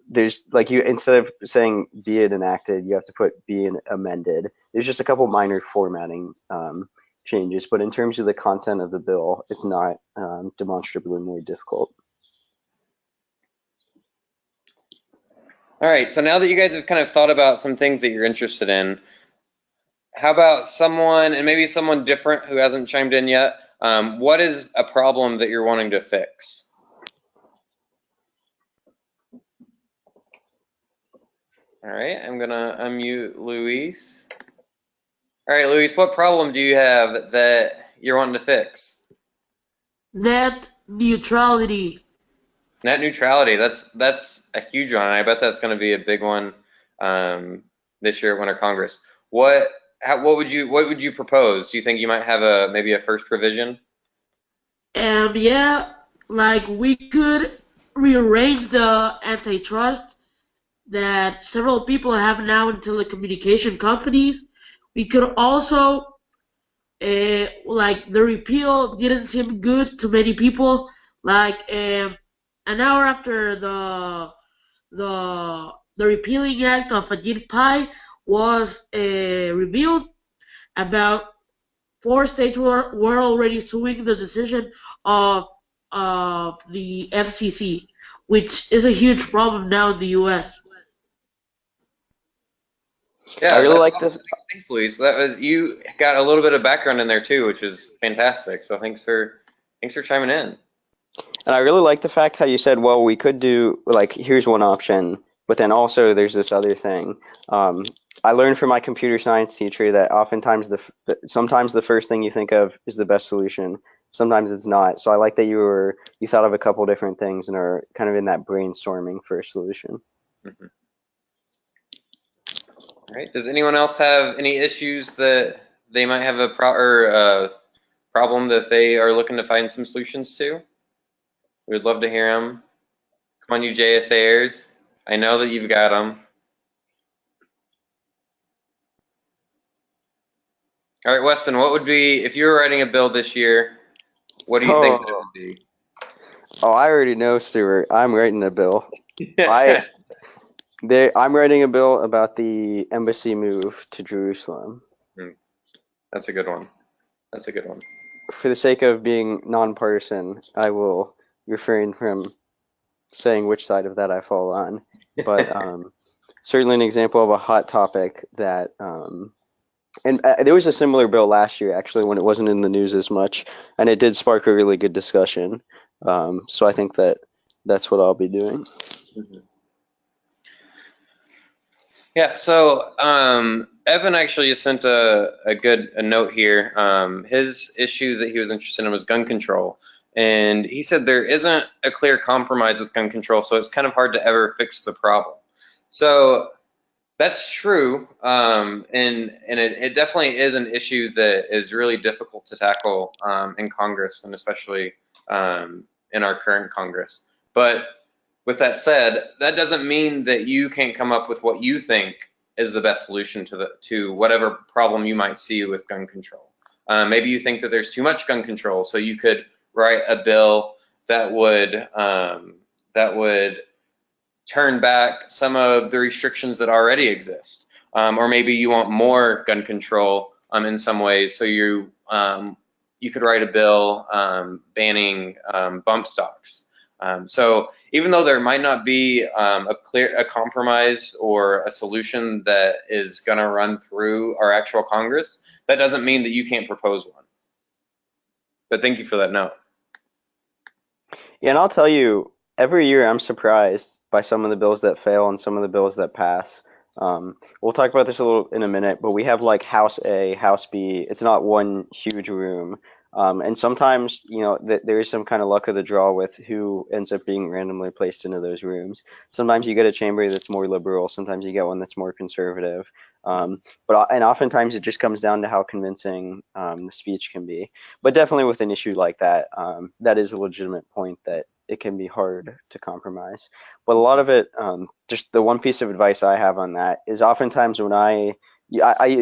Speaker 2: there's like instead of saying be it enacted, you have to put be amended. There's just a couple minor formatting changes, but in terms of the content of the bill, it's not demonstrably more difficult.
Speaker 1: All right, so now that you guys have kind of thought about some things that you're interested in, how about someone, and maybe someone different who hasn't chimed in yet, what is a problem that you're wanting to fix? All right, I'm gonna unmute Luis. All right, Luis, what problem do you have that you're wanting to fix?
Speaker 3: Net neutrality.
Speaker 1: Net neutrality, that's a huge one. I bet that's going to be a big one this year at Winter Congress. What would you propose? Do you think you might have maybe a first provision?
Speaker 3: Yeah, like we could rearrange the antitrust that several people have now in telecommunication companies. We could also, like the repeal didn't seem good to many people. Like an hour after the repealing act of Ajit Pai was revealed, about 4 states were already suing the decision of the FCC, which is a huge problem now in the U.S.
Speaker 1: Yeah,
Speaker 2: I really like the.
Speaker 1: Thanks, Luis. You got a little bit of background in there too, which is fantastic. So thanks for chiming in.
Speaker 2: And I really like the fact how you said, well, we could do, like, here's one option, but then also there's this other thing. I learned from my computer science teacher that oftentimes sometimes the first thing you think of is the best solution. Sometimes it's not. So I like that you thought of a couple different things and are kind of in that brainstorming for a solution.
Speaker 1: Mm-hmm. All right. Does anyone else have any issues that they might have a problem that they are looking to find some solutions to? We'd love to hear them. Come on, you JSAers. I know that you've got them. All right, Weston, what would be, if you were writing a bill this year, what do you think that it would be?
Speaker 2: Oh, I already know, Stuart. I'm writing a bill. I'm writing a bill about the embassy move to Jerusalem.
Speaker 1: That's a good one. That's a good one.
Speaker 2: For the sake of being nonpartisan, I will refrain from saying which side of that I fall on. But certainly an example of a hot topic that, and there was a similar bill last year, actually, when it wasn't in the news as much, and it did spark a really good discussion. So I think that's what I'll be doing.
Speaker 1: Mm-hmm. Yeah, so Evan actually just sent a note here. His issue that he was interested in was gun control. And he said there isn't a clear compromise with gun control, so it's kind of hard to ever fix the problem. So that's true. And it definitely is an issue that is really difficult to tackle in Congress, and especially in our current Congress. But with that said, that doesn't mean that you can't come up with what you think is the best solution to whatever problem you might see with gun control. Maybe you think that there's too much gun control, so you could write a bill that would turn back some of the restrictions that already exist. Or maybe you want more gun control in some ways, so you could write a bill banning bump stocks. So even though there might not be a compromise or a solution that is going to run through our actual Congress, that doesn't mean that you can't propose one. But thank you for that note.
Speaker 2: Yeah, and I'll tell you, every year I'm surprised by some of the bills that fail and some of the bills that pass. We'll talk about this a little in a minute, but we have like House A, House B. It's not one huge room. And sometimes, there is some kind of luck of the draw with who ends up being randomly placed into those rooms. Sometimes you get a chamber that's more liberal. Sometimes you get one that's more conservative. And oftentimes it just comes down to how convincing the speech can be. But definitely with an issue like that, that is a legitimate point that it can be hard to compromise. But a lot of it, just the one piece of advice I have on that is oftentimes when I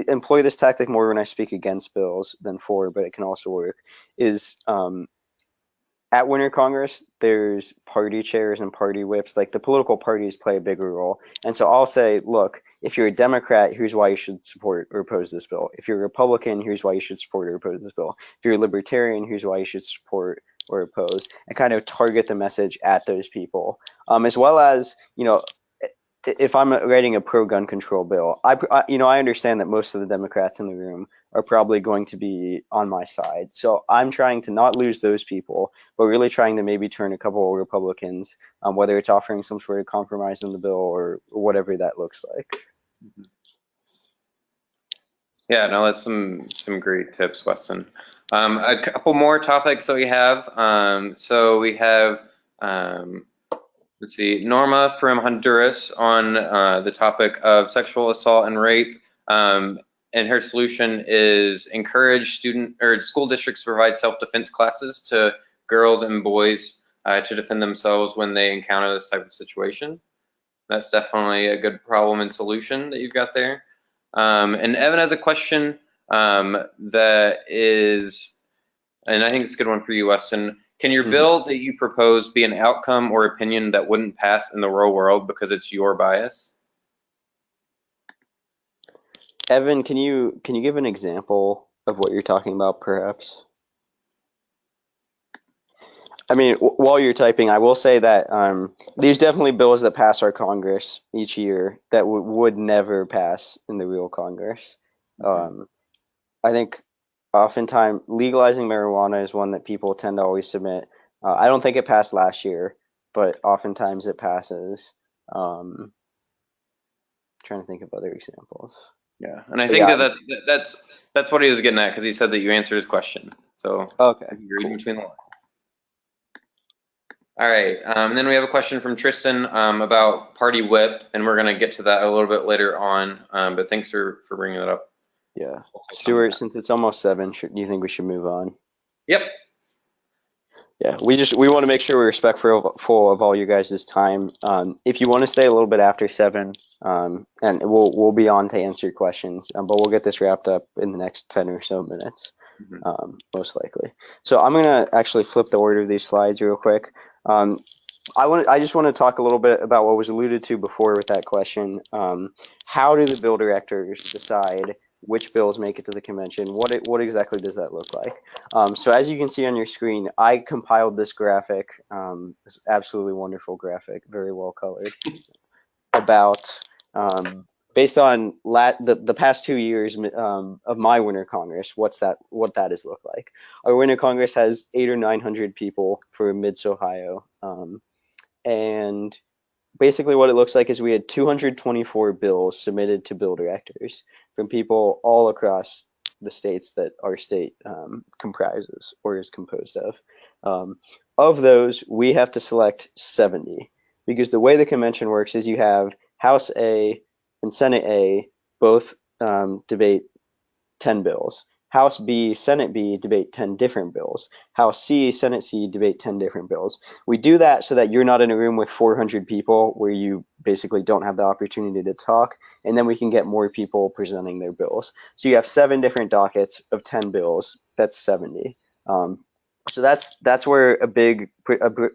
Speaker 2: employ this tactic more when I speak against bills than for, but it can also work, is at Winter Congress, there's party chairs and party whips. Like the political parties play a bigger role. And so I'll say, look, if you're a Democrat, here's why you should support or oppose this bill. If you're a Republican, here's why you should support or oppose this bill. If you're a Libertarian, here's why you should support or oppose, and kind of target the message at those people. As well as, if I'm writing a pro-gun control bill, I understand that most of the Democrats in the room are probably going to be on my side. So I'm trying to not lose those people, but really trying to maybe turn a couple of Republicans, whether it's offering some sort of compromise in the bill or whatever that looks like.
Speaker 1: Yeah, no, that's some great tips, Weston. A couple more topics that we have. So we have, let's see, Norma from Honduras on the topic of sexual assault and rape. And her solution is encourage school districts to provide self-defense classes to girls and boys to defend themselves when they encounter this type of situation. That's definitely a good problem and solution that you've got there. And Evan has a question that is, and I think it's a good one for you, Weston. Can your bill that you propose be an outcome or opinion that wouldn't pass in the real world because it's your bias?
Speaker 2: Evan, can you give an example of what you're talking about, perhaps? I mean, while you're typing, I will say that there's definitely bills that pass our Congress each year that would never pass in the real Congress. I think oftentimes legalizing marijuana is one that people tend to always submit. I don't think it passed last year, but oftentimes it passes. Trying to think of other examples.
Speaker 1: Yeah, and I think that's what he was getting at, because he said that you answered his question. So
Speaker 2: okay,
Speaker 1: you're reading between the lines. All right, and then we have a question from Tristan about party whip, and we're going to get to that a little bit later on. But thanks for bringing that up.
Speaker 2: Yeah, Stuart, since it's almost 7, do you think we should move on?
Speaker 1: Yep.
Speaker 2: Yeah, we want to make sure we're respectful of all you guys' time. If you want to stay a little bit after 7, and we'll be on to answer your questions, but we'll get this wrapped up in the next 10 or so minutes, most likely. So I'm gonna actually flip the order of these slides real quick. I just want to talk a little bit about what was alluded to before with that question. How do the bill directors decide which bills make it to the convention? What exactly does that look like? So as you can see on your screen, I compiled this graphic, this absolutely wonderful graphic, very well colored, about based on the past 2 years of my Winter Congress, what that has looked like. Our Winter Congress has 800 or 900 people for Mids Ohio, and basically what it looks like is we had 224 bills submitted to bill directors from people all across the states that our state comprises or is composed of. Of those, we have to select 70 because the way the convention works is you have House A and Senate A both debate 10 bills. House B, Senate B debate 10 different bills. House C, Senate C debate 10 different bills. We do that so that you're not in a room with 400 people where you basically don't have the opportunity to talk, and then we can get more people presenting their bills. So you have 7 different dockets of 10 bills. That's 70. So that's where a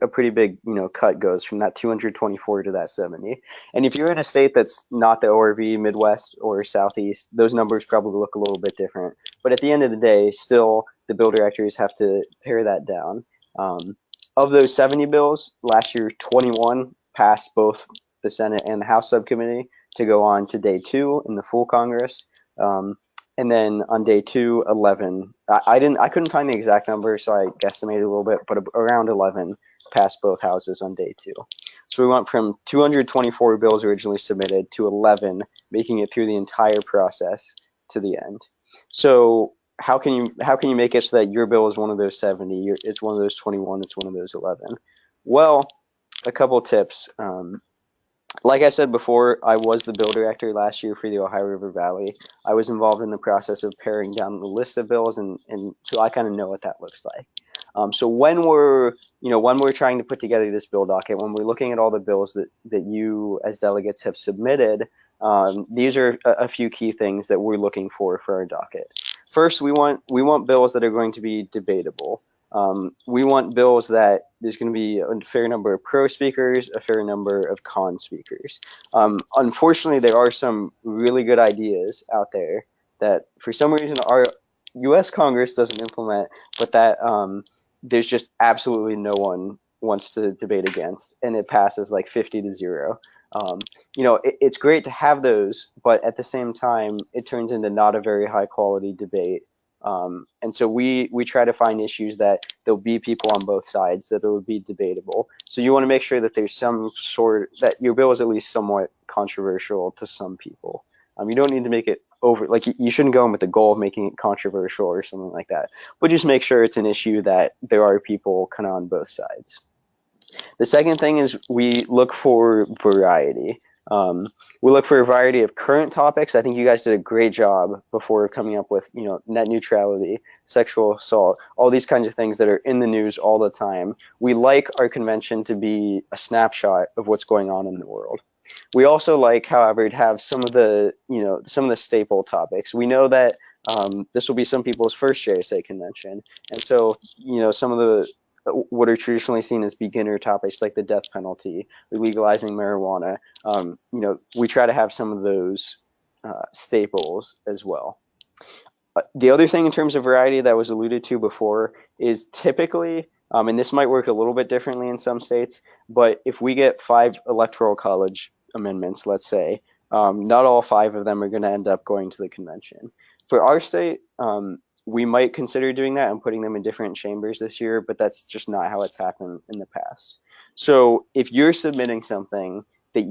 Speaker 2: pretty big cut goes from that 224 to that 70. And if you're in a state that's not the ORV, Midwest, or Southeast, those numbers probably look a little bit different. But at the end of the day, still the bill directors have to pare that down. Of those 70 bills, last year 21 passed both the Senate and the House subcommittee to go on to day 2 in the full Congress. And then on day 2, 11. I couldn't find the exact number, so I guesstimated a little bit, but around 11 passed both houses on day 2. So we went from 224 bills originally submitted to 11, making it through the entire process to the end. So how can you make it so that your bill is one of those 70? It's one of those 21. It's one of those 11. Well, a couple tips. Like I said before, I was the bill director last year for the Ohio River Valley. I was involved in the process of paring down the list of bills, and so I kind of know what that looks like. So when we're trying to put together this bill docket, when we're looking at all the bills that you as delegates have submitted, these are a few key things that we're looking for our docket. First, we want bills that are going to be debatable. We want bills that there's going to be a fair number of pro speakers, a fair number of con speakers. Unfortunately, there are some really good ideas out there that for some reason our U.S. Congress doesn't implement, but that there's just absolutely no one wants to debate against, and it passes like 50-0. It's great to have those, but at the same time, it turns into not a very high quality debate. And so we try to find issues that there'll be people on both sides, that it would be debatable. So you want to make sure that there's some sort that your bill is at least somewhat controversial to some people. You don't need to make it you shouldn't go in with the goal of making it controversial or something like that, but just make sure it's an issue that there are people kind of on both sides. The second thing is we look for variety. We look for a variety of current topics. I think you guys did a great job before coming up with, net neutrality, sexual assault, all these kinds of things that are in the news all the time. We like our convention to be a snapshot of what's going on in the world. We also like, however, to have some of the staple topics. We know that this will be some people's first JSA convention, and so some of the what are traditionally seen as beginner topics like the death penalty, legalizing marijuana. We try to have some of those staples as well. The other thing in terms of variety that was alluded to before is typically, and this might work a little bit differently in some states, but if we get 5 electoral college amendments, let's say, not all 5 of them are going to end up going to the convention. For our state, we might consider doing that and putting them in different chambers this year, but that's just not how it's happened in the past. So if you're submitting something that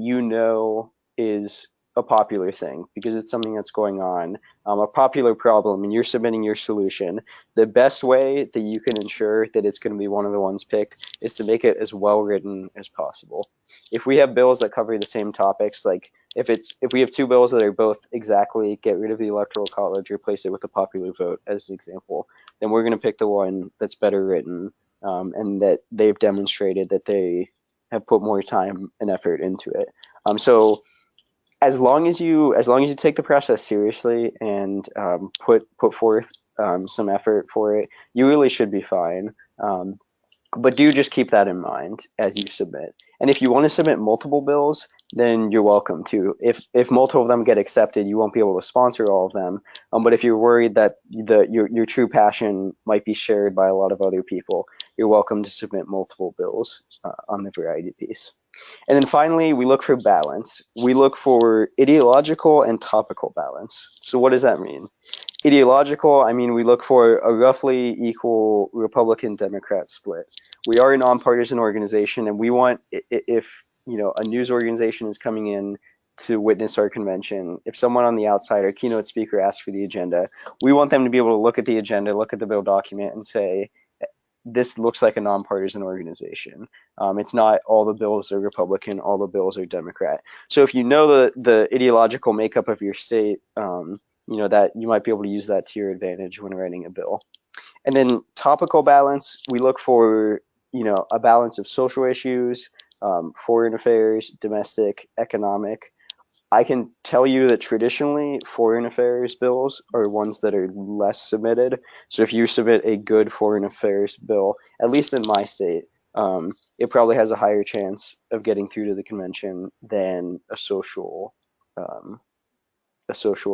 Speaker 2: is a popular thing because it's something that's going on, a popular problem, and you're submitting your solution, the best way that you can ensure that it's going to be one of the ones picked is to make it as well written as possible. If we have bills that cover the same topics, like if we have 2 bills that are both exactly get rid of the electoral college, replace it with a popular vote as an example, then we're going to pick the one that's better written and that they've demonstrated that they have put more time and effort into it. So as long as you take the process seriously and put forth some effort for it, you really should be fine. But do just keep that in mind as you submit. And if you want to submit multiple bills, then you're welcome to. If multiple of them get accepted, you won't be able to sponsor all of them. But if you're worried that your true passion might be shared by a lot of other people, you're welcome to submit multiple bills on the variety piece. And then finally, we look for balance. We look for ideological and topical balance. So what does that mean? Ideological, I mean, we look for a roughly equal Republican-Democrat split. We are a nonpartisan organization, and we want, if a news organization is coming in to witness our convention, if someone on the outside, our keynote speaker, asks for the agenda, we want them to be able to look at the agenda, look at the bill document, and say, this looks like a nonpartisan organization. It's not all the bills are Republican, all the bills are Democrat. So if you know the ideological makeup of your state, that you might be able to use that to your advantage when writing a bill. And then topical balance, we look for, a balance of social issues, foreign affairs, domestic, economic. I can tell you that traditionally foreign affairs bills are ones that are less submitted. So if you submit a good foreign affairs bill, at least in my state, it probably has a higher chance of getting through to the convention than a social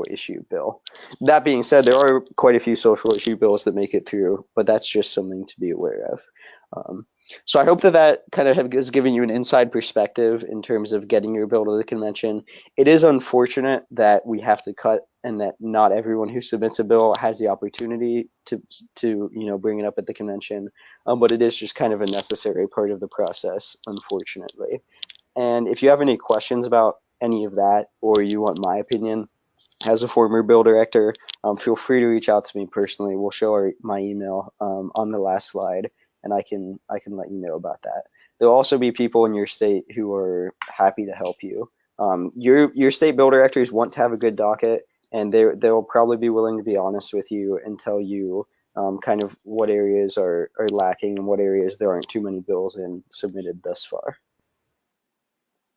Speaker 2: issue bill. That being said, there are quite a few social issue bills that make it through, but that's just something to be aware of. So I hope that kind of has given you an inside perspective in terms of getting your bill to the convention. It is unfortunate that we have to cut and that not everyone who submits a bill has the opportunity to bring it up at the convention, but it is just kind of a necessary part of the process, unfortunately. And if you have any questions about any of that, or you want my opinion as a former bill director, feel free to reach out to me personally. We'll show my email on the last slide, and I can let you know about that. There'll also be people in your state who are happy to help you. Your state bill directors want to have a good docket, and they'll probably be willing to be honest with you and tell you kind of what areas are lacking and what areas there aren't too many bills in submitted thus far.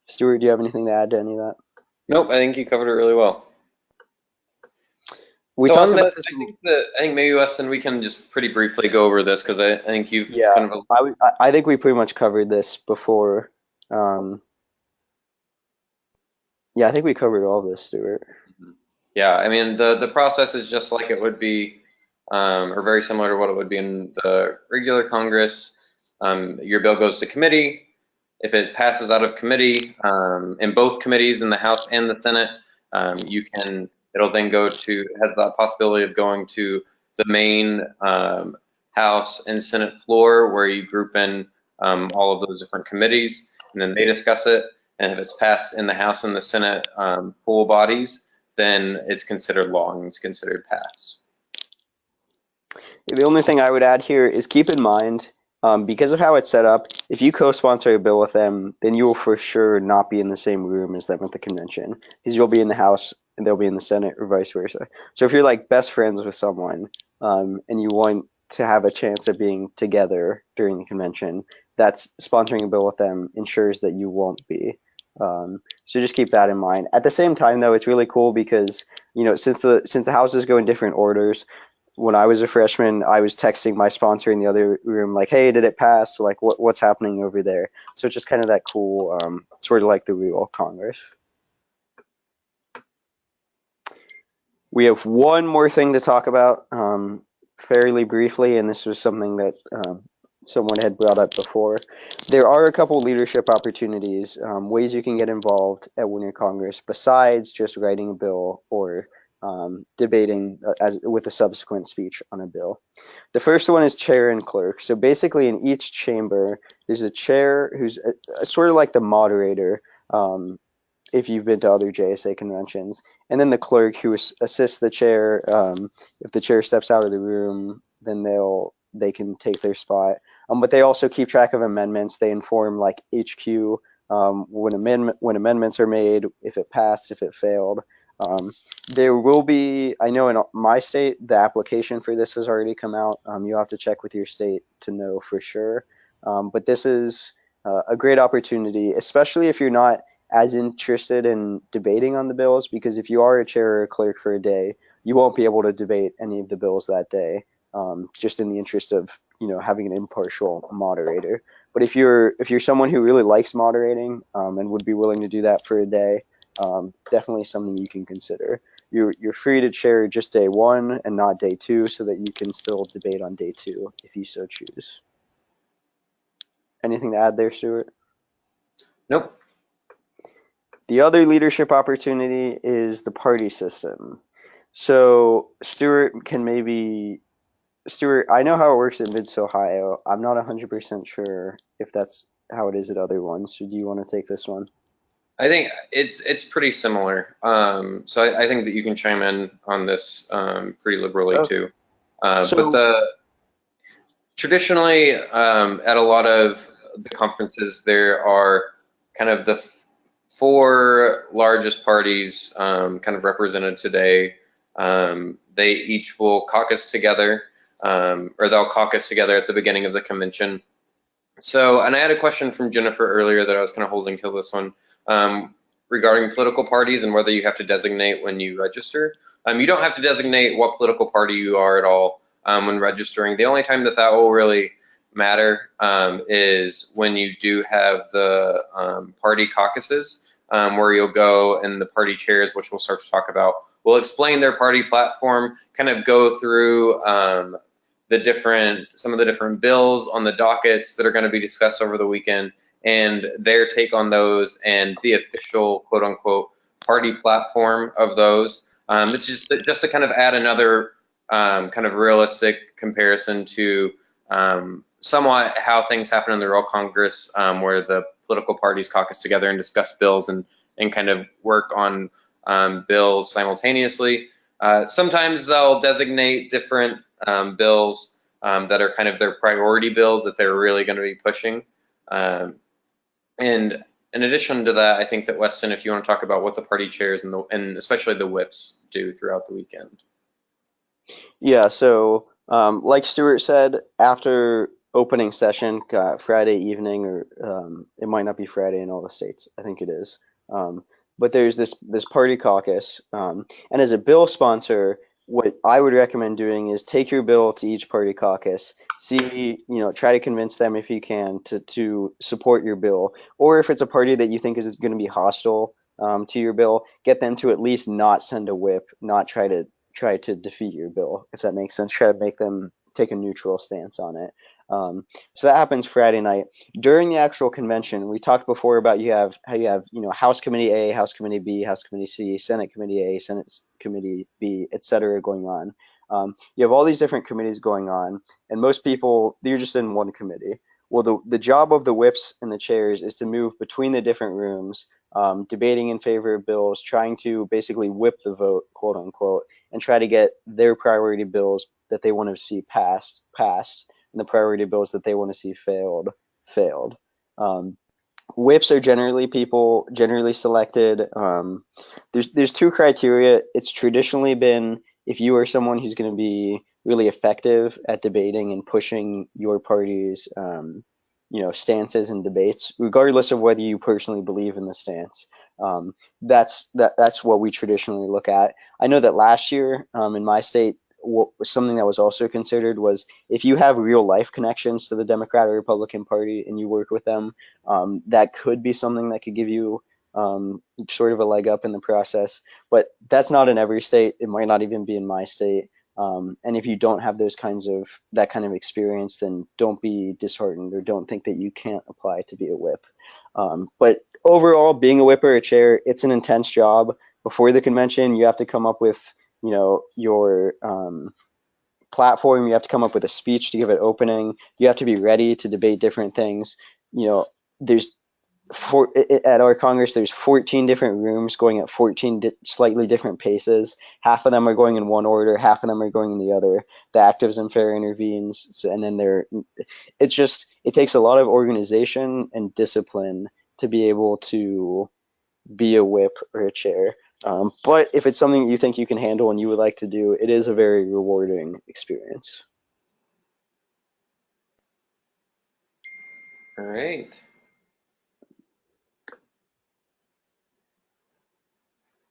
Speaker 2: Stuart, do you have anything to add to any of that?
Speaker 1: Nope, I think you covered it really well.
Speaker 2: We
Speaker 1: So
Speaker 2: talked
Speaker 1: on
Speaker 2: about
Speaker 1: this,
Speaker 2: this.
Speaker 1: I think maybe Weston, we can just pretty briefly go over this because I think you've
Speaker 2: Yeah,
Speaker 1: kind of.
Speaker 2: I think we pretty much covered this before. Yeah, I think we covered all of this, Stuart.
Speaker 1: Yeah, I mean the process is just like it would be, or very similar to what it would be in the regular Congress. Your bill goes to committee. If it passes out of committee, in both committees, in the House and the Senate, it'll then go to, it has the possibility of going to the main House and Senate floor where you group in all of those different committees, and then they discuss it. And if it's passed in the House and the Senate full bodies, then it's considered law and it's considered passed.
Speaker 2: The only thing I would add here is keep in mind, because of how it's set up, if you co-sponsor a bill with them, then you will for sure not be in the same room as them at the convention, because you'll be in the House and they'll be in the Senate, or vice versa. So if you're like best friends with someone and you want to have a chance of being together during the convention, that's sponsoring a bill with them ensures that you won't be. So just keep that in mind. At the same time, though, it's really cool because since the houses go in different orders. When I was a freshman, I was texting my sponsor in the other room, like, "Hey, did it pass? Like, what's happening over there?" So it's just kind of that cool, sort of like the real Congress. We have one more thing to talk about, fairly briefly, and this was something that someone had brought up before. There are a couple leadership opportunities, ways you can get involved at Winter Congress besides just writing a bill or debating with a subsequent speech on a bill. The first one is chair and clerk. So basically in each chamber, there's a chair who's sort of like the moderator, if you've been to other JSA conventions, and then the clerk who assists the chair. If the chair steps out of the room, then they can take their spot. But they also keep track of amendments. They inform like HQ when amendments are made, if it passed, if it failed. There will be, I know in my state, the application for this has already come out. You'll have to check with your state to know for sure. But this is a great opportunity, especially if you're not as interested in debating on the bills, because if you are a chair or a clerk for a day, you won't be able to debate any of the bills that day, just in the interest of having an impartial moderator. But if you're someone who really likes moderating and would be willing to do that for a day, definitely something you can consider. You're free to chair just day one and not day two, so that you can still debate on day two if you so choose. Anything to add there, Stuart?
Speaker 1: Nope.
Speaker 2: The other leadership opportunity is the party system. So Stuart, I know how it works in Mids Ohio. I'm not 100% sure if that's how it is at other ones. So do you want to take this one?
Speaker 1: I think it's pretty similar. So I think that you can chime in on this pretty liberally too. But traditionally, at a lot of the conferences, there are kind of the four largest parties kind of represented today. They each will caucus together, or they'll caucus together at the beginning of the convention. So, and I had a question from Jennifer earlier that I was kind of holding till this one regarding political parties and whether you have to designate when you register. You don't have to designate what political party you are at all when registering. The only time that that will really matter is when you do have the party caucuses, where you'll go and the party chairs, which we'll start to talk about, will explain their party platform, kind of go through some of the different bills on the dockets that are going to be discussed over the weekend, and their take on those and the official quote unquote party platform of those. This is just to kind of add another kind of realistic comparison to somewhat how things happen in the real Congress, where the political parties caucus together and discuss bills and kind of work on bills simultaneously. Sometimes they'll designate different bills that are kind of their priority bills that they're really going to be pushing. And in addition to that, I think that Weston, if you want to talk about what the party chairs and especially the whips do throughout the weekend.
Speaker 2: Yeah, so like Stuart said, after opening session Friday evening, or it might not be Friday in all the states, I think it is. But there's this party caucus, and as a bill sponsor, what I would recommend doing is take your bill to each party caucus, try to convince them if you can to support your bill, or if it's a party that you think is going to be hostile to your bill, get them to at least not send a whip, not try to defeat your bill, if that makes sense. Try to make them take a neutral stance on it. So that happens Friday night. During the actual convention, we talked before about how you have House Committee A, House Committee B, House Committee C, Senate Committee A, Senate Committee B, etc. going on. You have all these different committees going on, and most people, you're just in one committee. Well, the job of the whips and the chairs is to move between the different rooms, debating in favor of bills, trying to basically whip the vote, quote unquote, and try to get their priority bills that they want to see passed, and the priority bills that they want to see failed. Whips are generally selected. There's two criteria. It's traditionally been if you are someone who's going to be really effective at debating and pushing your party's stances and debates, regardless of whether you personally believe in the stance. That's what we traditionally look at. I know that last year in my state, something that was also considered was if you have real life connections to the Democrat or Republican Party and you work with them, that could be something that could give you sort of a leg up in the process. But that's not in every state. It might not even be in my state. And if you don't have that kind of experience, then don't be disheartened or don't think that you can't apply to be a whip. But overall, being a whip or a chair, it's an intense job. Before the convention, you have to come up with your platform. You have to come up with a speech to give it opening. You have to be ready to debate different things. At our Congress, there's 14 different rooms going at 14 slightly different paces. Half of them are going in one order, half of them are going in the other. The actives and fair intervenes, and then it takes a lot of organization and discipline to be able to be a whip or a chair. But if it's something you think you can handle and you would like to do, it is a very rewarding experience.
Speaker 1: All right.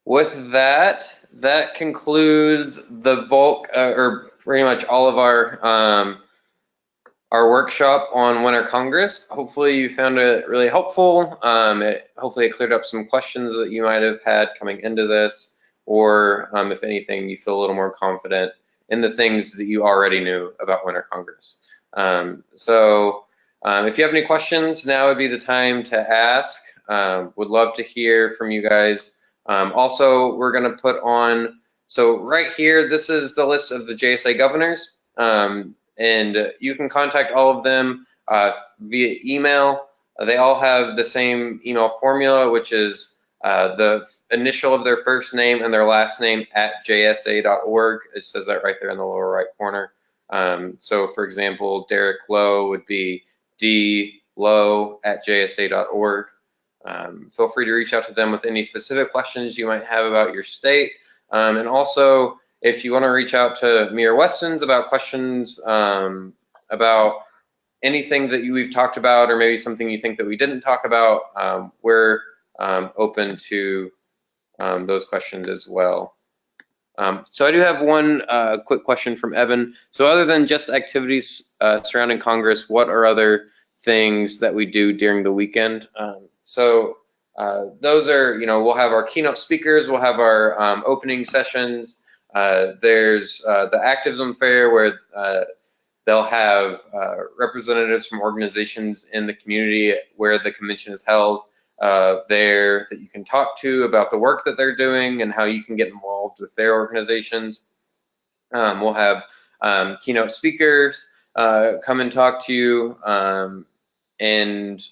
Speaker 1: With that, that concludes the bulk, or pretty much all of our workshop on Winter Congress. Hopefully you found it really helpful. Hopefully it cleared up some questions that you might have had coming into this, or if anything, you feel a little more confident in the things that you already knew about Winter Congress. If you have any questions, now would be the time to ask. Would love to hear from you guys. Also, we're going to put on, so right here, this is the list of the JSA governors. And you can contact all of them via email. They all have the same email formula, which is the initial of their first name and their last name at jsa.org. It says that right there in the lower right corner. So for example, Derek Lowe would be dlowe@jsa.org. Feel free to reach out to them with any specific questions you might have about your state. And also, if you want to reach out to me or Weston's about questions about anything that we've talked about, or maybe something you think that we didn't talk about, we're open to those questions as well. So I do have one quick question from Evan. So other than just activities surrounding Congress, what are other things that we do during the weekend? Those are, we'll have our keynote speakers, we'll have our opening sessions. There's the Activism Fair, where they'll have representatives from organizations in the community where the convention is held there that you can talk to about the work that they're doing and how you can get involved with their organizations. We'll have keynote speakers come and talk to you, and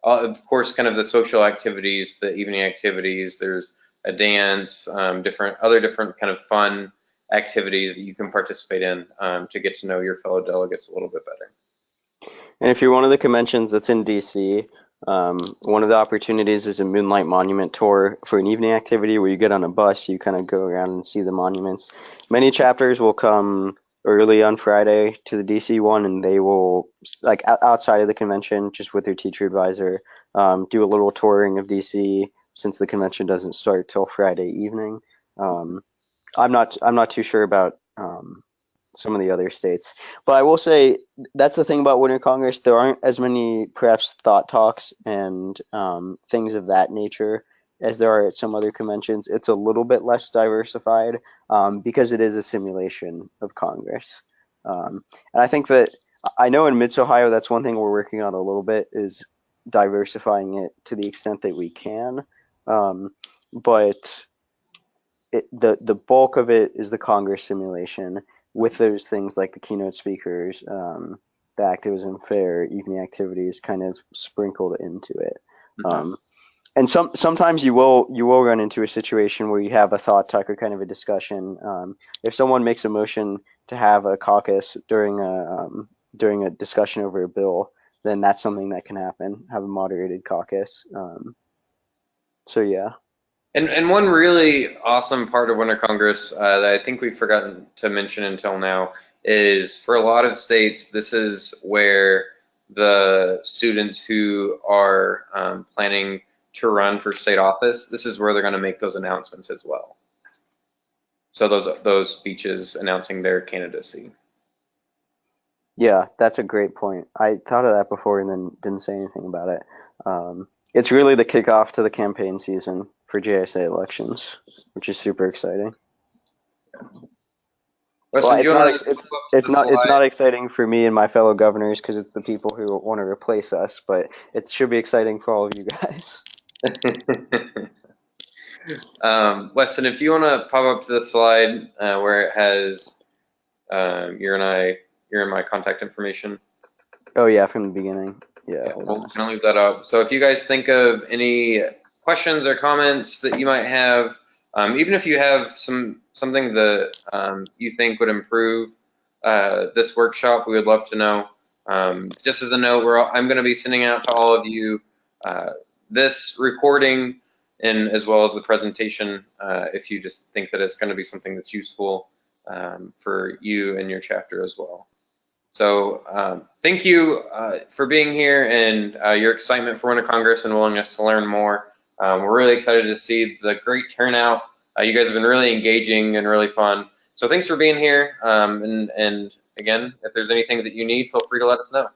Speaker 1: of course, kind of the social activities, the evening activities. There's a dance, other different kind of fun activities that you can participate in to get to know your fellow delegates a little bit better.
Speaker 2: And if you're one of the conventions that's in DC, one of the opportunities is a Moonlight Monument tour for an evening activity where you get on a bus, you kind of go around and see the monuments. Many chapters will come early on Friday to the DC one, and they will, like outside of the convention, just with their teacher advisor, do a little touring of DC since the convention doesn't start till Friday evening. I'm not too sure about some of the other states, but I will say that's the thing about Winter Congress. There aren't as many perhaps thought talks and things of that nature as there are at some other conventions. It's a little bit less diversified because it is a simulation of Congress. And I think that I know in Mid-Ohio, that's one thing we're working on a little bit, is diversifying it to the extent that we can. But the bulk of it is the Congress simulation, with those things like the keynote speakers, the activism fair, evening activities kind of sprinkled into it. Mm-hmm. And sometimes you will run into a situation where you have a thought talk or kind of a discussion. If someone makes a motion to have a caucus during a discussion over a bill, then that's something that can happen. Have a moderated caucus. So yeah.
Speaker 1: And one really awesome part of Winter Congress that I think we've forgotten to mention until now is, for a lot of states, this is where the students who are planning to run for state office, this is where they're going to make those announcements as well. So those speeches announcing their candidacy.
Speaker 2: Yeah, that's a great point. I thought of that before and then didn't say anything about it. It's really the kickoff to the campaign season for JSA elections, which is super exciting. Well, it's not exciting for me and my fellow governors because it's the people who want to replace us, but it should be exciting for all of you guys.
Speaker 1: Weston, if you want to pop up to the slide where it has your and my contact information.
Speaker 2: Oh yeah, from the beginning. Yeah,
Speaker 1: we'll kind of leave that up. So if you guys think of any questions or comments that you might have, even if you have something that you think would improve this workshop, we would love to know. Just as a note, I'm going to be sending out to all of you this recording, and as well as the presentation, if you just think that it's going to be something that's useful for you and your chapter as well. So thank you for being here and your excitement for Winter Congress and willingness to learn more. We're really excited to see the great turnout. You guys have been really engaging and really fun. So thanks for being here. And again, if there's anything that you need, feel free to let us know.